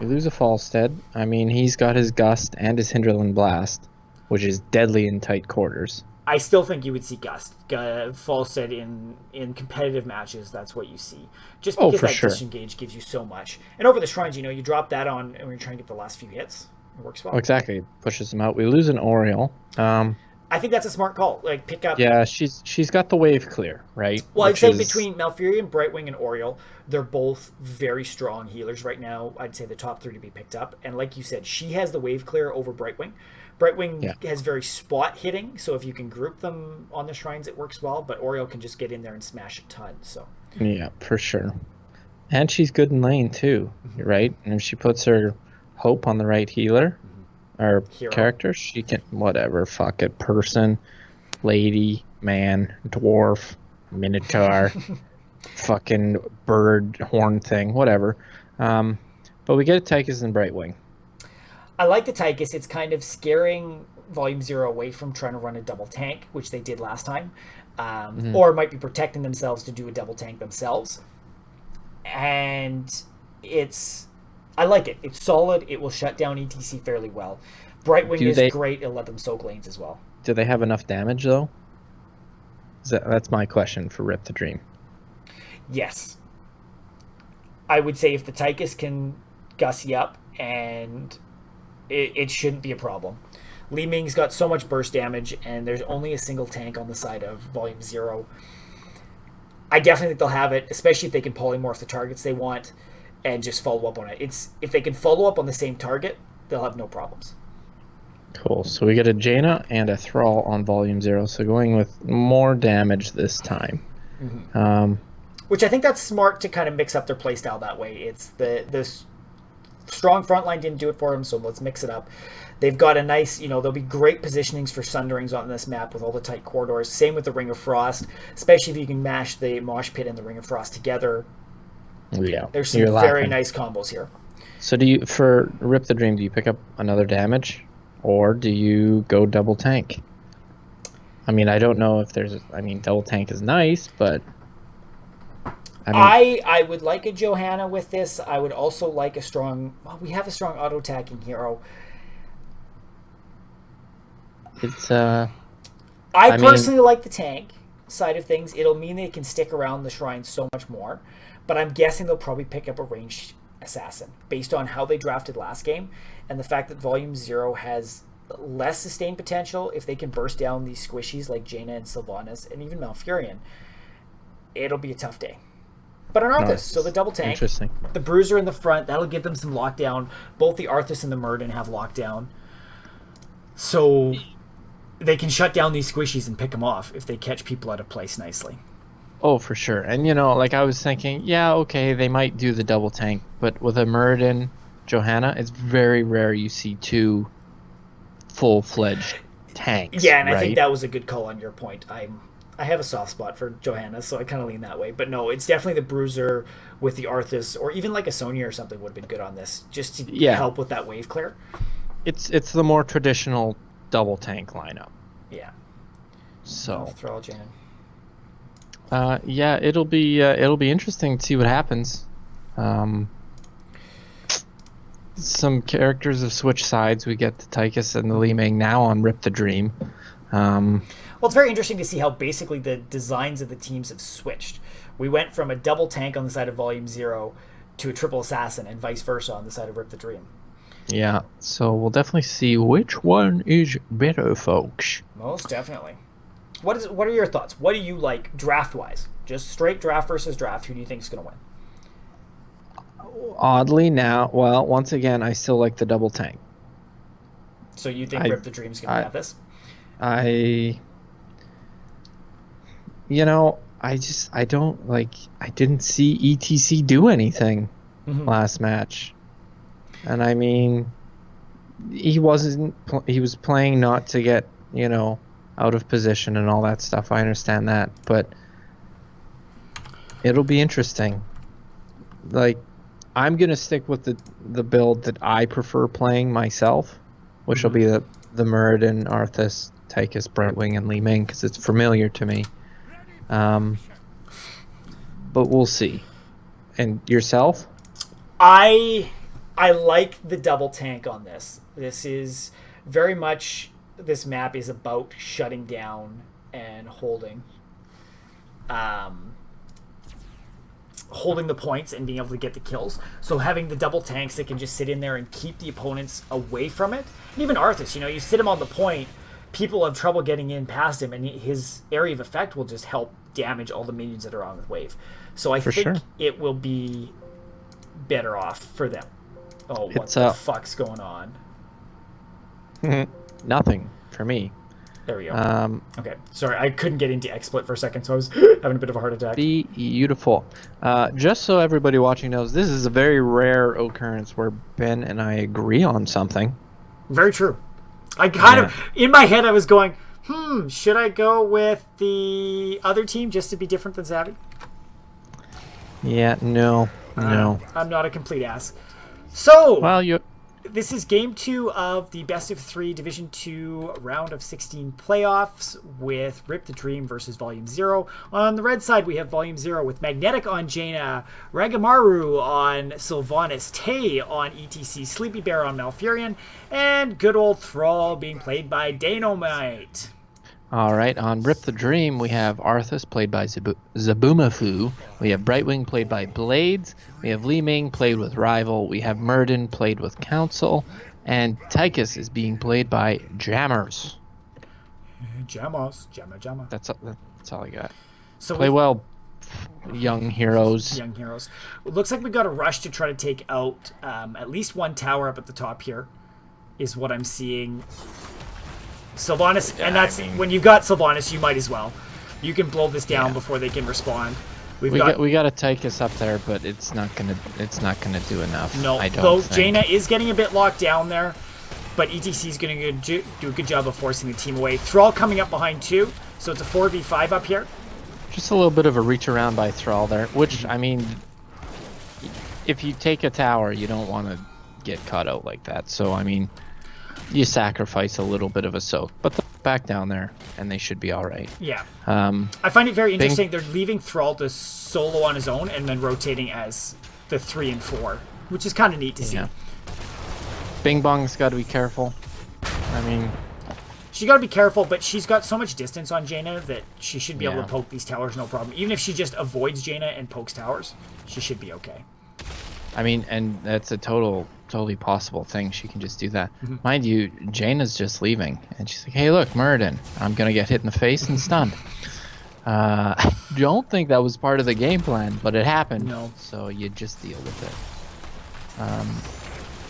We lose a Falstead. I mean, he's got his Gust and his Hinderland Blast, which is deadly in tight quarters. I still think you would see Gust. Falstead in competitive matches, that's what you see. Just because that disengage gives you so much. And over the shrines, you know, you drop that on and we're trying to get the last few hits. It works well. Exactly. Pushes them out. We lose an Oriole. I think that's a smart call. Like, pick up... Yeah, she's got the wave clear, right? Well, I'd say between Malfurion, Brightwing, and Oriole, they're both very strong healers right now. I'd say the top 3 to be picked up. And like you said, she has the wave clear over Brightwing. Brightwing has very spot hitting, so if you can group them on the shrines, it works well. But Oriole can just get in there and smash a ton. So yeah, for sure. And she's good in lane, too, right? And if she puts her hope on the right healer... Or character, she can, whatever, fuck it, person, lady, man, dwarf, minotaur, fucking bird horn thing, whatever. But we get a Tychus and Brightwing. I like the Tychus. It's kind of scaring volumeZERO away from trying to run a double tank, which they did last time. Or might be protecting themselves to do a double tank themselves. And I like it. It's solid. It will shut down ETC fairly well. Brightwing is great. It'll let them soak lanes as well. Do they have enough damage, though? That's my question for Rip the Dream. Yes. I would say if the Tychus can gussy up, and it shouldn't be a problem. Li Ming's got so much burst damage, and there's only a single tank on the side of volumeZERO. I definitely think they'll have it, especially if they can polymorph the targets they want and just follow up on it. If they can follow up on the same target, they'll have no problems. Cool. So we get a Jaina and a Thrall on volumeZERO, so going with more damage this time. Which I think that's smart to kind of mix up their playstyle that way. It's the strong front line didn't do it for them, so let's mix it up. They've got a nice, there'll be great positionings for Sunderings on this map with all the tight corridors. Same with the Ring of Frost, especially if you can mash the Mosh Pit and the Ring of Frost together. Yeah, there's some very nice combos here. So for Rip the Dream, do you pick up another damage, or do you go double tank? I mean, I don't know if double tank is nice, but I would like a Johanna with this. I would also like a strong. Well, we have a strong auto attacking hero. I personally like the tank side of things. It'll mean they can stick around the shrine so much more, but I'm guessing they'll probably pick up a ranged assassin based on how they drafted last game and the fact that volumeZERO has less sustained potential. If they can burst down these squishies like Jaina and Sylvanas and even Malfurion, it'll be a tough day. But an Arthas, so the double tank, the Bruiser in the front, that'll give them some lockdown. Both the Arthas and the Muradin have lockdown, so they can shut down these squishies and pick them off if they catch people out of place nicely. Oh, for sure. And, I was thinking, yeah, okay, they might do the double tank, but with a Muradin Johanna, it's very rare you see two full-fledged tanks. Yeah, and right? I think that was a good call on your point. I have a soft spot for Johanna, so I kind of lean that way. But no, it's definitely the Bruiser with the Arthas, or even like a Sonya or something would have been good on this, just to help with that wave clear. It's the more traditional double tank lineup. Yeah. So Thrall Jaina. Yeah, it'll be interesting to see what happens. Some characters have switched sides. We get the Tychus and the Li Ming now on Rip the Dream. Well, it's very interesting to see how basically the designs of the teams have switched. We went from a double tank on the side of volumeZERO to a triple assassin, and vice versa on the side of Rip the Dream. Yeah, so we'll definitely see which one is better, folks. Most definitely. What are your thoughts? What do you like draft-wise? Just straight draft versus draft. Who do you think is going to win? Oddly now, well, once again, I still like the double tank. So you think Rip the Dream's going to have this? I didn't see ETC do anything last match. And I mean, he was playing not to get, out of position and all that stuff. I understand that, but it'll be interesting. Like, I'm going to stick with the build that I prefer playing myself, which will be the Muradin, Arthas, Tychus, Brightwing, and Li Ming, because it's familiar to me. But we'll see. And yourself? I like the double tank on this. This is very much, this map is about shutting down and holding the points and being able to get the kills. So having the double tanks that can just sit in there and keep the opponents away from it. And even Arthas, you sit him on the point, people have trouble getting in past him, and his area of effect will just help damage all the minions that are on the wave. So I think it will be better off for them. Oh, what the fuck's going on? Nothing for me. There we go. Okay, sorry, I couldn't get into XSplit for a second, so I was having a bit of a heart attack. Beautiful. Just so everybody watching knows, this is a very rare occurrence where Ben and I agree on something. Very true. I kind of, in my head, I was going, Should I go with the other team just to be different than Savvy? Yeah, no. I'm not a complete ass. So, Well, you. this is game 2 of the best of 3 Division 2 round of 16 playoffs with Rip the Dream versus volumeZERO. On the red side, we have volumeZERO with Magnetic on Jaina, Ragamaru on Sylvanas, Tay on ETC, Sleepy Bear on Malfurion, and good old Thrall being played by Dynamite. All right, on Rip the Dream, we have Arthas, played by Zabumafu. We have Brightwing, played by Blades. We have Li Ming, played with Rival. We have Murden, played with Council. And Tychus is being played by Jammers. Jammer. That's all I got. So Play well, young heroes. Young heroes. It looks like we got a rush to try to take out at least one tower up at the top here, is what I'm seeing. Sylvanas, and that's when you've got Sylvanas, you might as well. You can blow this down before they can respond. We got a Tychus up there, but it's not gonna do enough. No, I don't though think. Jaina is getting a bit locked down there, but ETC is going to do a good job of forcing the team away. Thrall coming up behind too, so it's a 4v5 up here. Just a little bit of a reach around by Thrall there, which, I mean, if you take a tower, you don't want to get caught out like that. So, I mean, you sacrifice a little bit of a soak, but they're back down there, and they should be all right. Yeah. I find it very interesting. They're leaving Thrall to solo on his own and then rotating as the 3 and 4, which is kind of neat to see. Bing Bong's got to be careful. I mean, she got to be careful, but she's got so much distance on Jaina that she should be able to poke these towers no problem. Even if she just avoids Jaina and pokes towers, she should be okay. I mean, and that's a totally possible thing. She can just do that. Mind you, Jaina's just leaving, and she's like, "Hey, look, Murden, I'm gonna get hit in the face and stunned." I don't think that was part of the game plan, but it happened. No. So you just deal with it.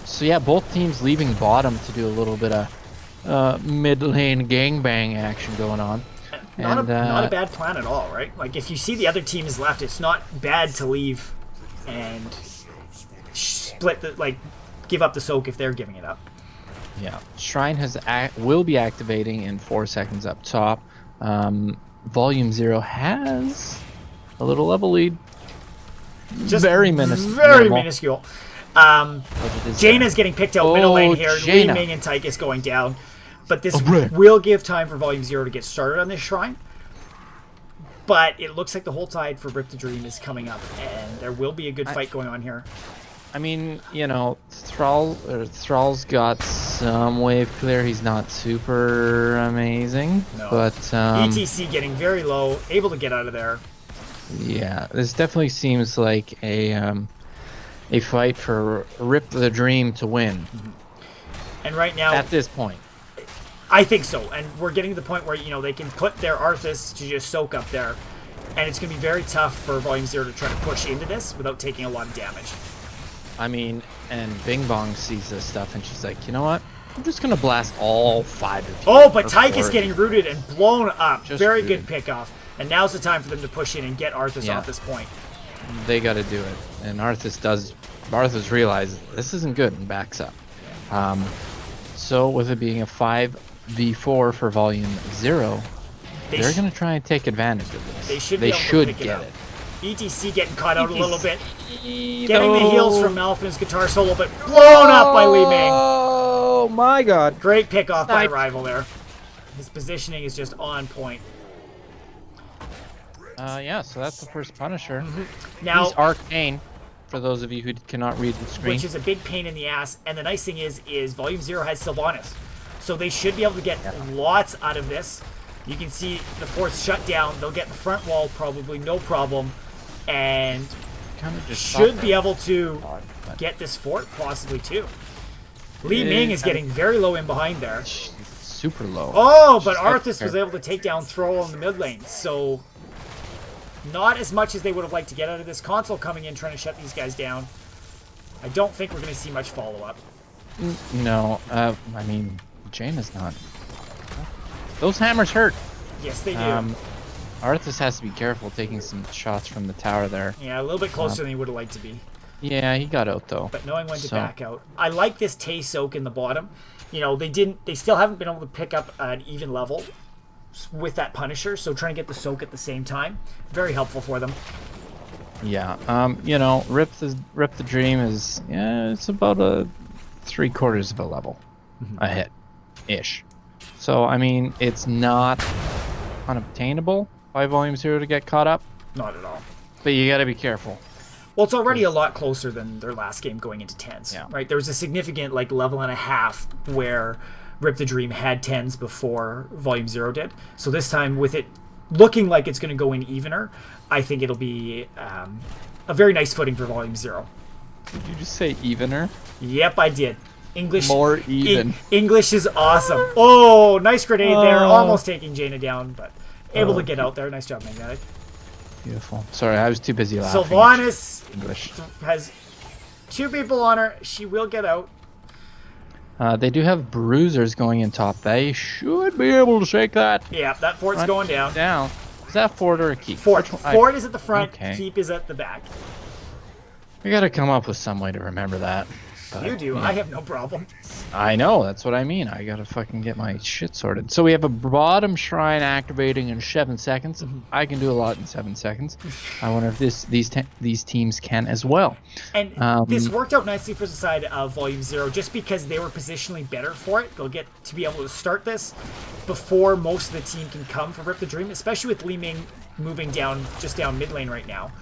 So yeah, both teams leaving bottom to do a little bit of mid lane gangbang action going on. Not a bad plan at all, right? Like, if you see the other team is left, it's not bad to leave and split give up the soak if they're giving it up. Yeah, Shrine will be activating in 4 seconds up top. volumeZERO has a little level lead. Just very minuscule. Jaina's getting picked out middle lane here. Li Ming and Tychus going down. But this will give time for volumeZERO to get started on this Shrine. But it looks like the whole tide for Rip the Dream is coming up, and there will be a good fight going on here. I mean, you know, Thrall's got some wave clear. He's not super amazing, but ETC getting very low, able to get out of there. Yeah, this definitely seems like a fight for Rip the Dream to win. And right now, at this point, I think so. And we're getting to the point where, you know, they can put their Arthas to just soak up there, and it's going to be very tough for volumeZERO to try to push into this without taking a lot of damage. I mean, and Bing Bong sees this stuff, and she's like, you know what? I'm just going to blast all 5 of you. Oh, but Tychus getting rooted and blown up. Very good pickoff. And now's the time for them to push in and get Arthas off this point. They got to do it. And Arthas realizes this isn't good and backs up. So with it being a 5v4 for volumeZERO, they're going to try and take advantage of this. They should get it. ETC getting caught out a little bit. Getting the heals from Malfin's guitar solo, but blown up by Li Ming. Oh my god. Great pickoff by Rival there. His positioning is just on point. Yeah, so that's the first Punisher. Now, he's arcane, for those of you who cannot read the screen. Which is a big pain in the ass. And the nice thing is volumeZERO has Sylvanas. So they should be able to get lots out of this. You can see the force shut down. They'll get the front wall probably, no problem. And should be able to get this fort, possibly too. Li Ming is getting very low in behind there. Super low. Oh, but Arthas was able to take down Thrall in the mid lane. So not as much as they would have liked to get out of this. Console coming in trying to shut these guys down. I don't think we're going to see much follow-up. No, I mean, Jaina's not. Those hammers hurt. Yes, they do. Arthas has to be careful taking some shots from the tower there. Yeah, a little bit closer than he would have liked to be. Yeah, he got out though. But knowing when to back out. I like this Tay soak in the bottom. You know, they still haven't been able to pick up an even level with that Punisher, so trying to get the soak at the same time, very helpful for them. Yeah. You know, Rip the Dream is it's about a 3/4 of a level ahead, ish. So I mean, it's not unobtainable by volumeZERO to get caught up. Not at all. But you got to be careful. Well, it's already a lot closer than their last game going into 10s, right? There was a significant like level and a half where Rip the Dream had 10s before volumeZERO did. So this time, with it looking like it's going to go in evener, I think it'll be a very nice footing for volumeZERO. Did you just say evener? Yep, I did. English. More even. English is awesome. Oh, nice grenade there. Almost taking Jaina down, but able to get out there. Nice job, Magnetic. Beautiful. Sorry, I was too busy laughing. Sylvanas English has 2 people on her. She will get out. They do have bruisers going in top. They should be able to shake that. Yeah, that fort's going down. Is that fort or a keep? Fort. Fort is at the front. Okay. Keep is at the back. We gotta come up with some way to remember that. But, you do. I have no problem. I know. That's what I mean. I gotta fucking get my shit sorted. So we have a bottom shrine activating in 7 seconds. I can do a lot in 7 seconds. I wonder if these teams can as well. And this worked out nicely for the side of volumeZERO, just because they were positionally better for it. They'll get to be able to start this before most of the team can come for Rip the Dream, especially with Li Ming moving down mid lane right now.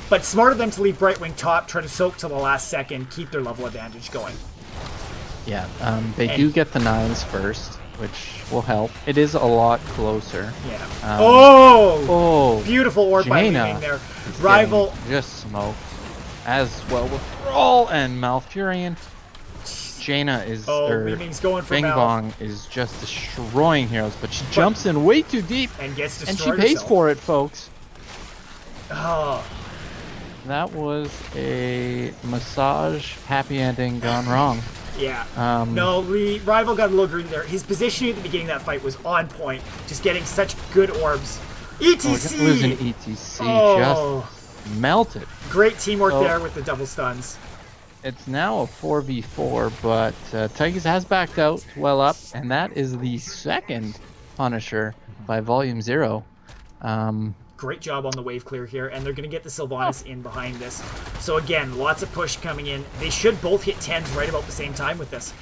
But smart of them to leave Brightwing top, try to soak till the last second, keep their level advantage going. Yeah, they do get the 9s first, which will help. It is a lot closer. Yeah. Oh! Beautiful orb by Li Ming there. Rival just smoked. As well with Thrall and Malfurion. Jaina is Li Ming's going for Bing Bong is just destroying heroes, but she jumps in way too deep and gets destroyed. And she pays for it, folks. Oh. That was a massage happy ending gone wrong. Yeah. No, Rival got a little green there. His positioning at the beginning of that fight was on point. Just getting such good orbs. ETC! Oh, losing ETC. Just melted. Great teamwork there with the double stuns. It's now a 4v4, but Tigers has backed out well up, and that is the second Punisher by volumeZERO. Great job on the wave clear here, and they're going to get the Sylvanas in behind this. So again, lots of push coming in. They should both hit 10s right about the same time with this.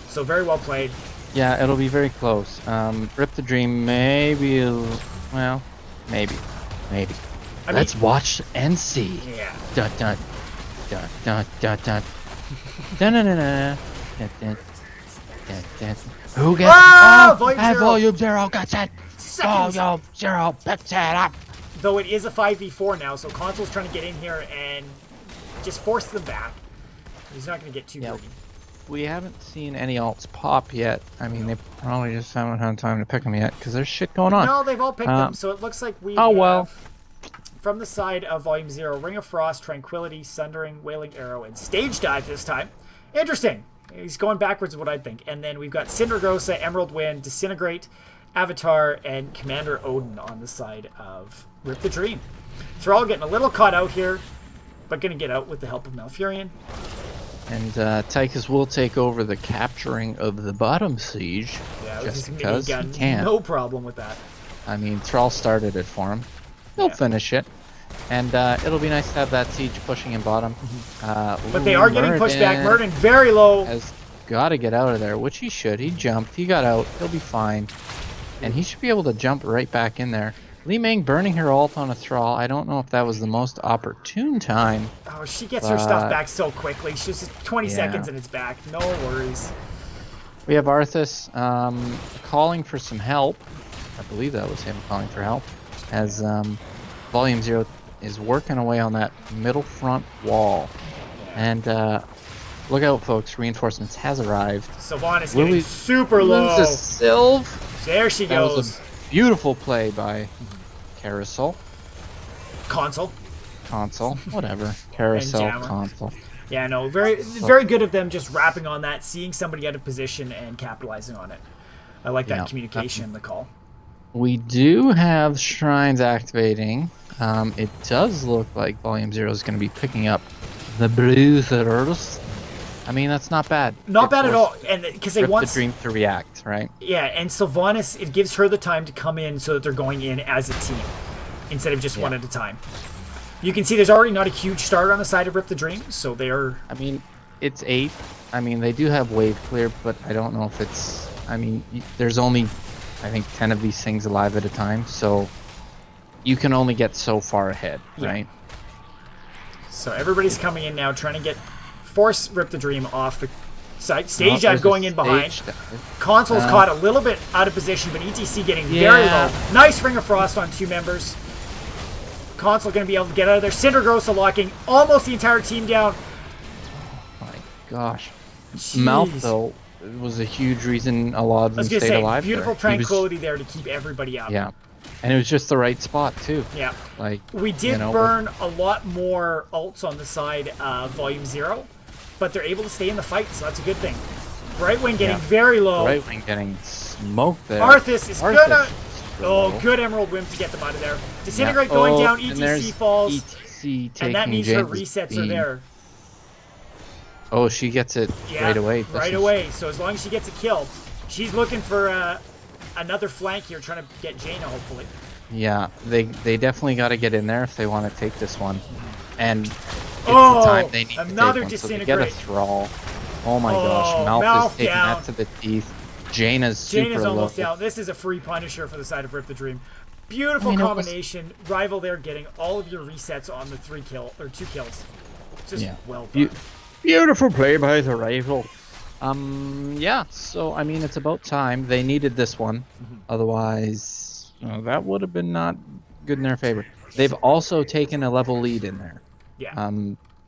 So very well played. Yeah, it'll be very close. Rip the Dream maybe, well, maybe. Let's watch and see. Yeah. Dun dun dun dun dun dun dun dun dun dun dun. Who gets? volumeZERO got that. volumeZERO picked it up. Though it is a 5v4 now, so Console's trying to get in here and just force them back. He's not going to get too greedy. We haven't seen any alts pop yet. I mean, they probably just haven't had time to pick them yet because there's shit going on. No, they've all picked them, so it looks like we from the side of volumeZERO, Ring of Frost, Tranquility, Sundering, Wailing Arrow, and Stage Dive this time. Interesting. He's going backwards is what I think. And then we've got Cindergrosa, Emerald Wind, Disintegrate, Avatar, and Commander Odin on the side of Rip the Dream. Thrall getting a little caught out here, but going to get out with the help of Malfurion. And Tychus will take over the capturing of the bottom siege, just because he can. No problem with that. I mean, Thrall started it for him. He'll finish it. And it'll be nice to have that siege pushing in bottom. But they are getting pushed back. Murden very low. Has got to get out of there, which he should. He jumped. He got out. He'll be fine. And he should be able to jump right back in there. Li Ming burning her ult on a Thrall. I don't know if that was the most opportune time. Oh, she gets her stuff back so quickly. She's just 20 seconds and it's back. No worries. We have Arthas calling for some help. I believe that was him calling for help. As volumeZERO is working away on that middle front wall. And look out, folks. Reinforcements has arrived. Sylvanas getting super low. Sylv. There she goes. That was a beautiful play by Carousel. Console. Whatever. Carousel, Console. Yeah, no, very good of them just wrapping on that, seeing somebody out of position and capitalizing on it. I like that communication in the call. We do have shrines activating. It does look like volumeZERO is going to be picking up the bruisers. I mean, that's not bad. Not bad at all, and because they Rip want the Dream to react, right? Yeah, and Sylvanas, it gives her the time to come in so that they're going in as a team instead of just one at a time. You can see there's already not a huge start on the side of Rip the Dream, so they're... I mean, it's 8. I mean, they do have wave clear, but I don't know if it's... I mean, there's only, I think, 10 of these things alive at a time, so you can only get so far ahead, right? So everybody's coming in now, trying to force Rip the Dream off the side. Stage dive going in behind. Console's caught a little bit out of position, but ETC getting very low. Nice Ring of Frost on 2 members. Console going to be able to get out of there. Cindergrosa locking almost the entire team down. Oh my gosh. Jeez. Mouth, though, was a huge reason a lot of them stayed alive. Beautiful tranquility there to keep everybody up. Yeah. And it was just the right spot, too. Yeah. Like, we did burn a lot more ults on the side of volumeZERO, but they're able to stay in the fight, so that's a good thing. Brightwing getting very low. Brightwing getting smoked there. Arthas is gonna... Oh, good Emerald Whim to get them out of there. Disintegrate going down, ETC falls. ETC taking and that means her resets are there. Oh, she gets it right away. Right away. So as long as she gets a kill, she's looking for another flank here, trying to get Jaina, hopefully. Yeah, they definitely got to get in there if they want to take this one. And it's the time they need another to take one, disintegrate. So they get a thrall. Oh my gosh, Mouth is taking that to the teeth. Jaina's super low. Almost down. This is a free Punisher for the side of Rip the Dream. Beautiful combination. Rival there getting all of your resets on the 2 kills. Just well done. Beautiful play by the Rival. Yeah, so I mean, it's about time. They needed this one. Otherwise, that would have been not good in their favor. They've also taken a level lead in there. Yeah.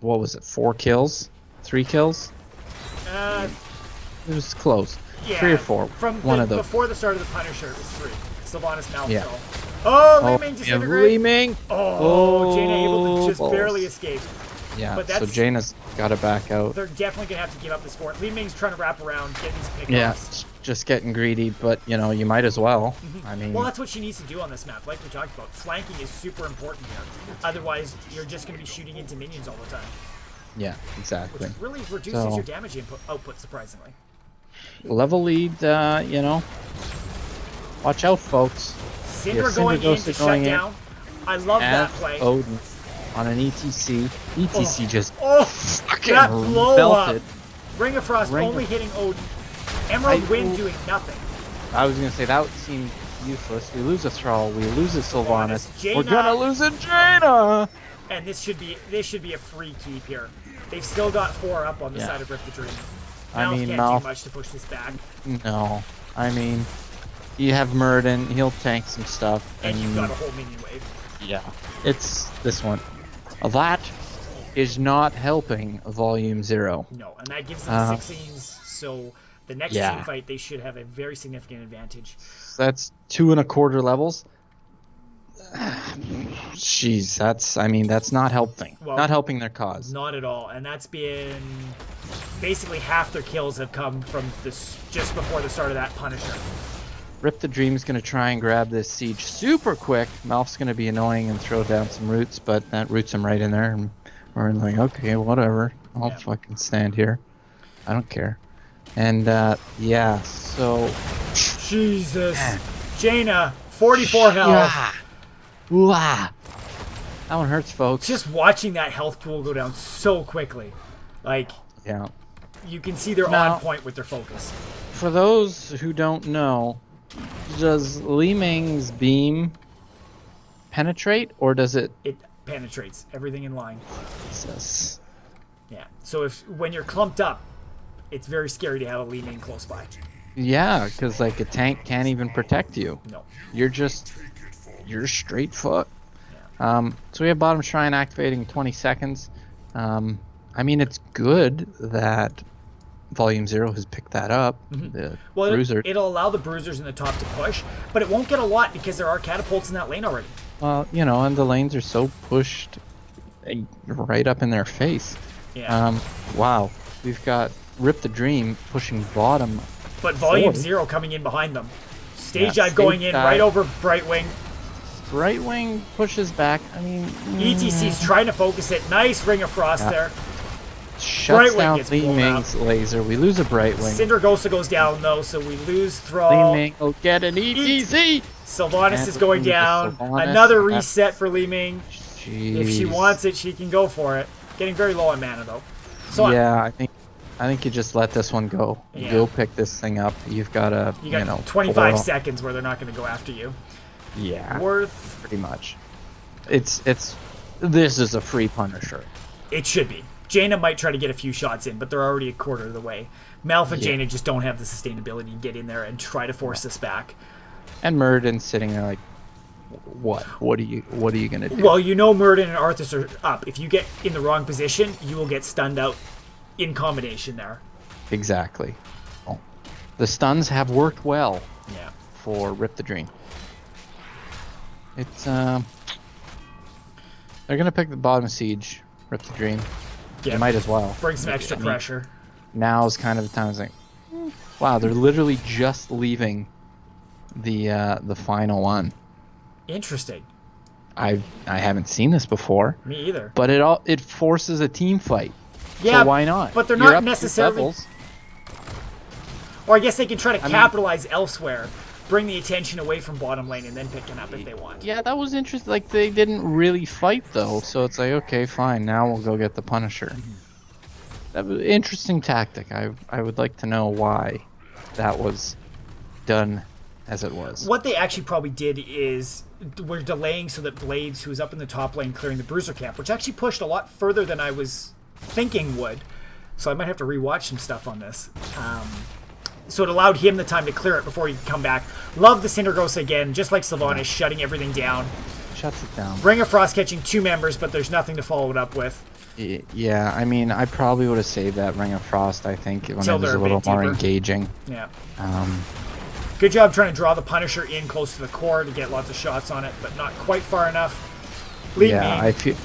What was it? 4 kills? 3 kills? It was close. Yeah, 3 or 4. From one of those. Before the start of the Punisher, it was 3. Sylvanas Mouth. Yeah. Oh, Leauge disintegrate. Leauge. Oh, Jaina able to just barely escape. Yeah, but so Jaina's got to back out. They're definitely going to have to give up this fort. Leauge's trying to wrap around, get these pickups. Yeah, just getting greedy, but, you know, you might as well. I mean... Well, that's what she needs to do on this map, like we talked about. Flanking is super important here. Otherwise, you're just going to be shooting into minions all the time. Yeah, exactly. Which really reduces your damage output, surprisingly. Level lead, you know. Watch out, folks. Cinder going in to shut down. I love that play. Odin on an ETC. ETC just fucking that blow belted. Up. Ring of Frost only hitting Odin. Emerald Wind doing nothing. I was going to say, that seemed useless. We lose a Thrall. We lose a Sylvanas. We're going to lose a Jaina. And this should be a free keep here. They've still got 4 up on the side of Rip the Dream. I mean, can't do much to push this back. No. I mean, you have Murden. He'll tank some stuff. And you've got a whole minion wave. Yeah. It's this one. That is not helping volumeZERO. No, and that gives them 16s, so the next team fight, they should have a very significant advantage. That's 2 1/4 levels. Jeez, that's not helping. Well, not helping their cause. Not at all, and that's been... Basically half their kills have come from this just before the start of that Punisher. Rip the Dream's going to try and grab this siege super quick. Malph's going to be annoying and throw down some roots, but that roots him right in there. And we're like, okay, whatever. I'll fucking stand here. I don't care. And, yeah, so... Jesus. Jaina, 44 health. That one hurts, folks. Just watching that health pool go down so quickly. Like, you can see they're on point with their focus. For those who don't know, does Leauge's beam penetrate, or does it... It penetrates everything in line. Jesus. Yeah, so when you're clumped up, it's very scary to have a Leauge close by. Yeah, because, like, a tank can't even protect you. No. You're straight foot. Yeah. So we have bottom shrine activating in 20 seconds. I mean, it's good that volumeZERO has picked that up. The bruiser. It'll allow the bruisers in the top to push, but it won't get a lot because there are catapults in that lane already. Well, you know, and the lanes are so pushed right up in their face. Yeah. Wow. We've got Rip the Dream pushing bottom. But volumeZERO coming in behind them. Stage dive going in right over Brightwing. Brightwing pushes back. I mean... ETC's trying to focus it. Nice Ring of Frost there. shuts Brightwing down gets blown Li-Ming's laser. We lose a Brightwing. Cindergosa goes down, though, so we lose Thrall. Li-Ming will get an ETC. Sylvanas And is going we lose down. Sylvanas, Another and reset for Li-Ming. If she wants it, she can go for it. Getting very low on mana, though. So yeah, I think you just let this one go. Yeah. Go pick this thing up. You've got a, you got 25 seconds where they're not going to go after you. Yeah, Worth. pretty much. This is a free Punisher. It should be. Jaina might try to get a few shots in, but they're already a quarter of the way. Malf and Jaina just don't have the sustainability to get in there and try to force this back. And Muradin's sitting there like, what? What are you gonna do? Well, you know Muradin and Arthas are up. If you get in the wrong position, you will get stunned out in combination there. Exactly. Well, the stuns have worked well. Yeah. For Rip the Dream. It's they're gonna pick the bottom of Siege, Rip the Dream. Yeah. They might as well. Bring some extra pressure. Now's kind of the time. It's like, wow, they're literally just leaving the final one. Interesting. I haven't seen this before. Me either. But it forces a team fight. Yeah, so why not? But they're You're not up necessarily. 2 levels. Or I guess they can try to capitalize elsewhere, bring the attention away from bottom lane, and then pick it up if they want. Yeah, that was interesting. Like, they didn't really fight, though. So it's like, okay, fine. Now we'll go get the Punisher. That was an interesting tactic. I would like to know why that was done as it was. What they actually probably did is we're delaying so that Blades, who was up in the top lane clearing the Bruiser camp, which actually pushed a lot further than I was thinking would. So I might have to rewatch some stuff on this. So it allowed him the time to clear it before he could come back. Love the Cindergosa again, just like Sylvanas, shutting everything down. Shuts it down. Ring of Frost catching 2 members, but there's nothing to follow it up with. Yeah, I mean, I probably would have saved that Ring of Frost, I think, when Till it was they're a a little bit more deeper. engaging. Yeah. Um, Good job trying to draw the Punisher in close to the core to get lots of shots on it, but not quite far enough. yeah, I feel...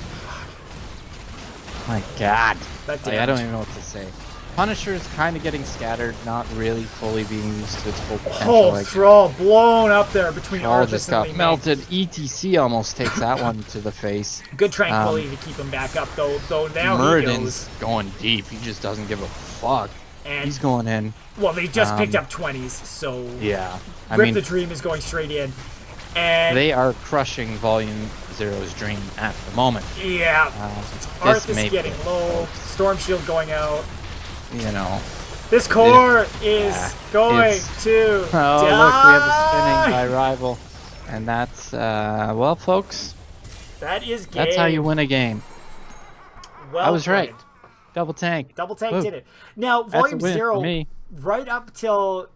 My God. That Like, I don't even know what to say. Punisher is kind of getting scattered, not really fully being used to its full potential. Oh, like, Thrall blown up there between all just Arthas got and Li-Ming. melted. ETC almost takes that one to the face. Good tranquility to keep him back up, though now he Muradin's goes. going deep. He just doesn't give a fuck. And, He's going in. well, they just picked up 20s, so Yeah. I Rip mean, the Dream is going straight in. And they are crushing volumeZERO's dream at the moment. yeah, This may Arthas be getting it, low, folks. Storm Shield going out. You know. This core is going it's- to Oh, die. look, we have a spinning by Rival. And that's, well, folks, That is game. that's how you win a game. Well I was right. played. Double tank. Double Tank Woo. did it. Now, That's a Volume win for Zero, me. right up till,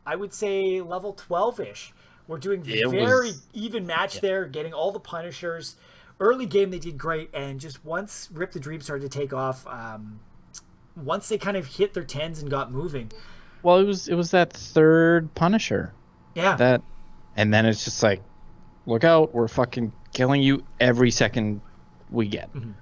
I would say level 12-ish. We're doing It very was- even match there, getting all the Punishers. Early game, they did great, and just once Rip the Dream started to take off, once they kind of hit their 10s and got moving. Well, it was that third Punisher. Yeah. And then it's just like, look out, we're fucking killing you every second we get. Mm-hmm.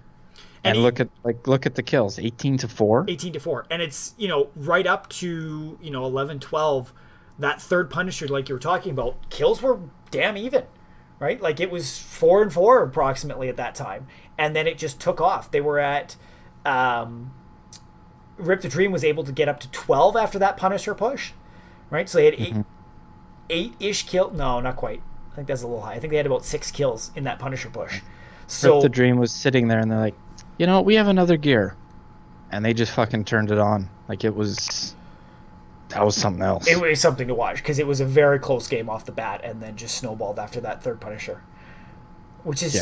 And look at the kills, 18-4. 18-4. And it's, right up to, 11, 12, that third Punisher, like you were talking about, kills were damn even, right? Like it was 4-4 approximately at that time. And then it just took off. They were at, Rip the Dream was able to get up to 12 after that Punisher push, right? So they had eight-ish kills. No, not quite. I think that's a little high. I think they had about 6 kills in that Punisher push. So Rip the Dream was sitting there and they're like, you know what, we have another gear. And they just fucking turned it on. Like that was something else. it was something to watch because it was a very close game off the bat and then just snowballed after that third Punisher. Which is...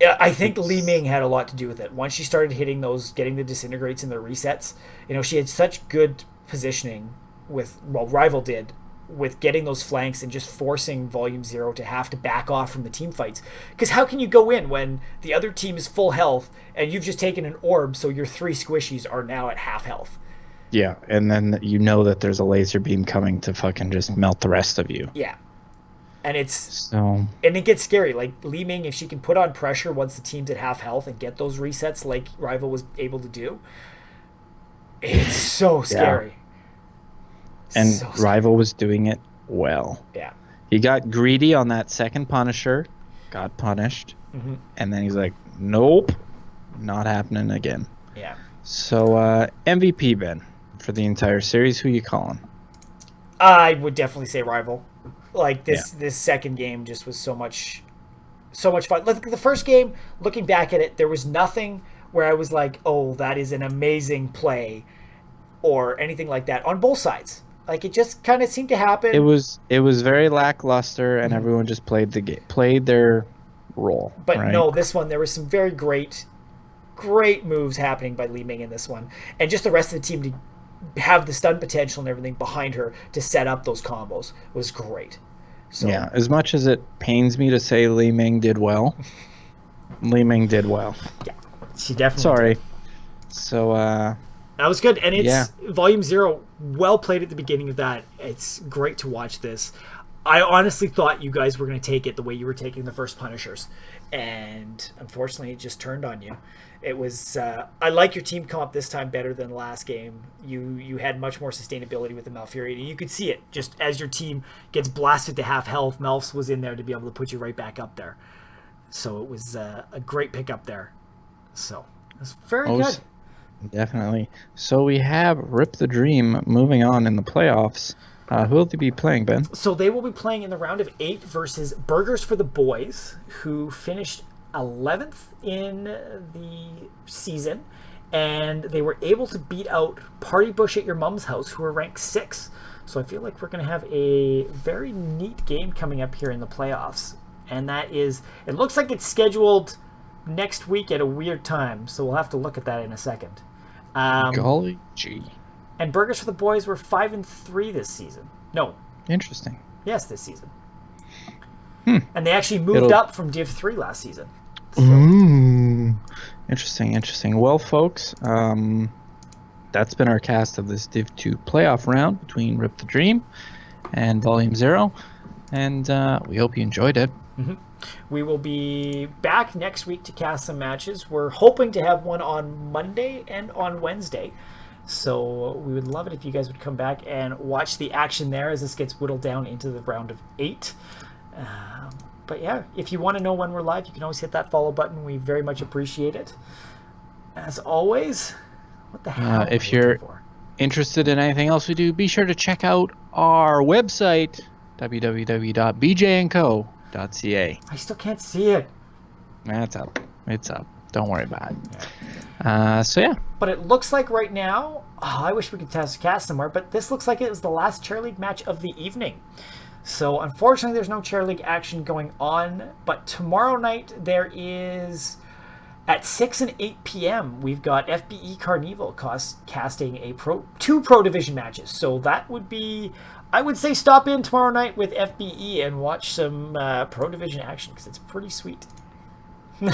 Yeah, I think Li-Ming had a lot to do with it. Once she started hitting those, getting the disintegrates and the resets, she had such good positioning Rival did, with getting those flanks and just forcing volumeZERO to have to back off from the team fights. Because how can you go in when the other team is full health and you've just taken an orb, so your 3 squishies are now at half health? Yeah, and then you know that there's a laser beam coming to fucking just melt the rest of you. Yeah. And and it gets scary. Like Li-Ming, if she can put on pressure once the team's at half health and get those resets like Rival was able to do, it's so scary. And so scary. Rival was doing it well. Yeah. He got greedy on that second Punisher, got punished, and then he's like, nope, not happening again. Yeah. So MVP, Ben, for the entire series, who you calling? I would definitely say rival. Like Yeah. this second game just was so much fun. Like the first game, looking back at it, there was nothing where I was like, "Oh, that is an amazing play," or anything like that on both sides. Like it just kind of seemed to It happen. was it was very lackluster, and everyone just played the game, played their role, But right? no, this one there was some very great moves happening by Li Ming in this one, and just the rest of the team to have the stun potential and everything behind her to set up those combos was great. So Yeah. As much as it pains me to say Li Ming did well, Li Ming did well. yeah, she definitely Sorry. did. So That was good, and it's yeah. volumeZERO. Well played at the beginning of that. It's great to watch this. I honestly thought you guys were going to take it the way you were taking the first Punishers, and unfortunately, it just turned on you. It was. I like your team come up this time better than the last game. You had much more sustainability with the Malfurion. You could see it just as your team gets blasted to half health. Melfs was in there to be able to put you right back up there. So it was a great pick up there. So it was very good. Definitely. So we have Rip the Dream moving on in the playoffs. Who will they be playing, Ben? So they will be playing in the round of 8 versus Burgers for the Boys, who finished 11th in the season, and they were able to beat out Party Bush at Your Mom's House, who are ranked 6. So I feel like we're going to have a very neat game coming up here in the playoffs. And that is, it looks like it's scheduled next week at a weird time, so we'll have to look at that in a second. Golly gee. And Burgers for the Boys were 5-3 this season. No. Interesting. Yes, this season. And they actually moved up from Div 3 last season. So. Ooh. Interesting. Well, folks, that's been our cast of this Div 2 playoff round between Rip the Dream and volumeZERO. And we hope you enjoyed it. We will be back next week to cast some matches. We're hoping to have one on Monday and on Wednesday. So we would love it if you guys would come back and watch the action there as this gets whittled down into the round of 8. But yeah, if you want to know when we're live, you can always hit that follow button. We very much appreciate it. As always, what the hell? If you're interested in anything else we do, be sure to check out our website, www.bjandco.ca. I still can't see it. It's up. Don't worry about it. So yeah. But it looks like right now, I wish we could cast somewhere, but this looks like it was the last Chair League match of the evening. So unfortunately, there's no Chair League action going on. But tomorrow night, there is, at 6 and 8 p.m., we've got FBE Carnival casting two Pro Division matches. So that would be, I would say stop in tomorrow night with FBE and watch some Pro Division action, because it's pretty sweet. Yeah.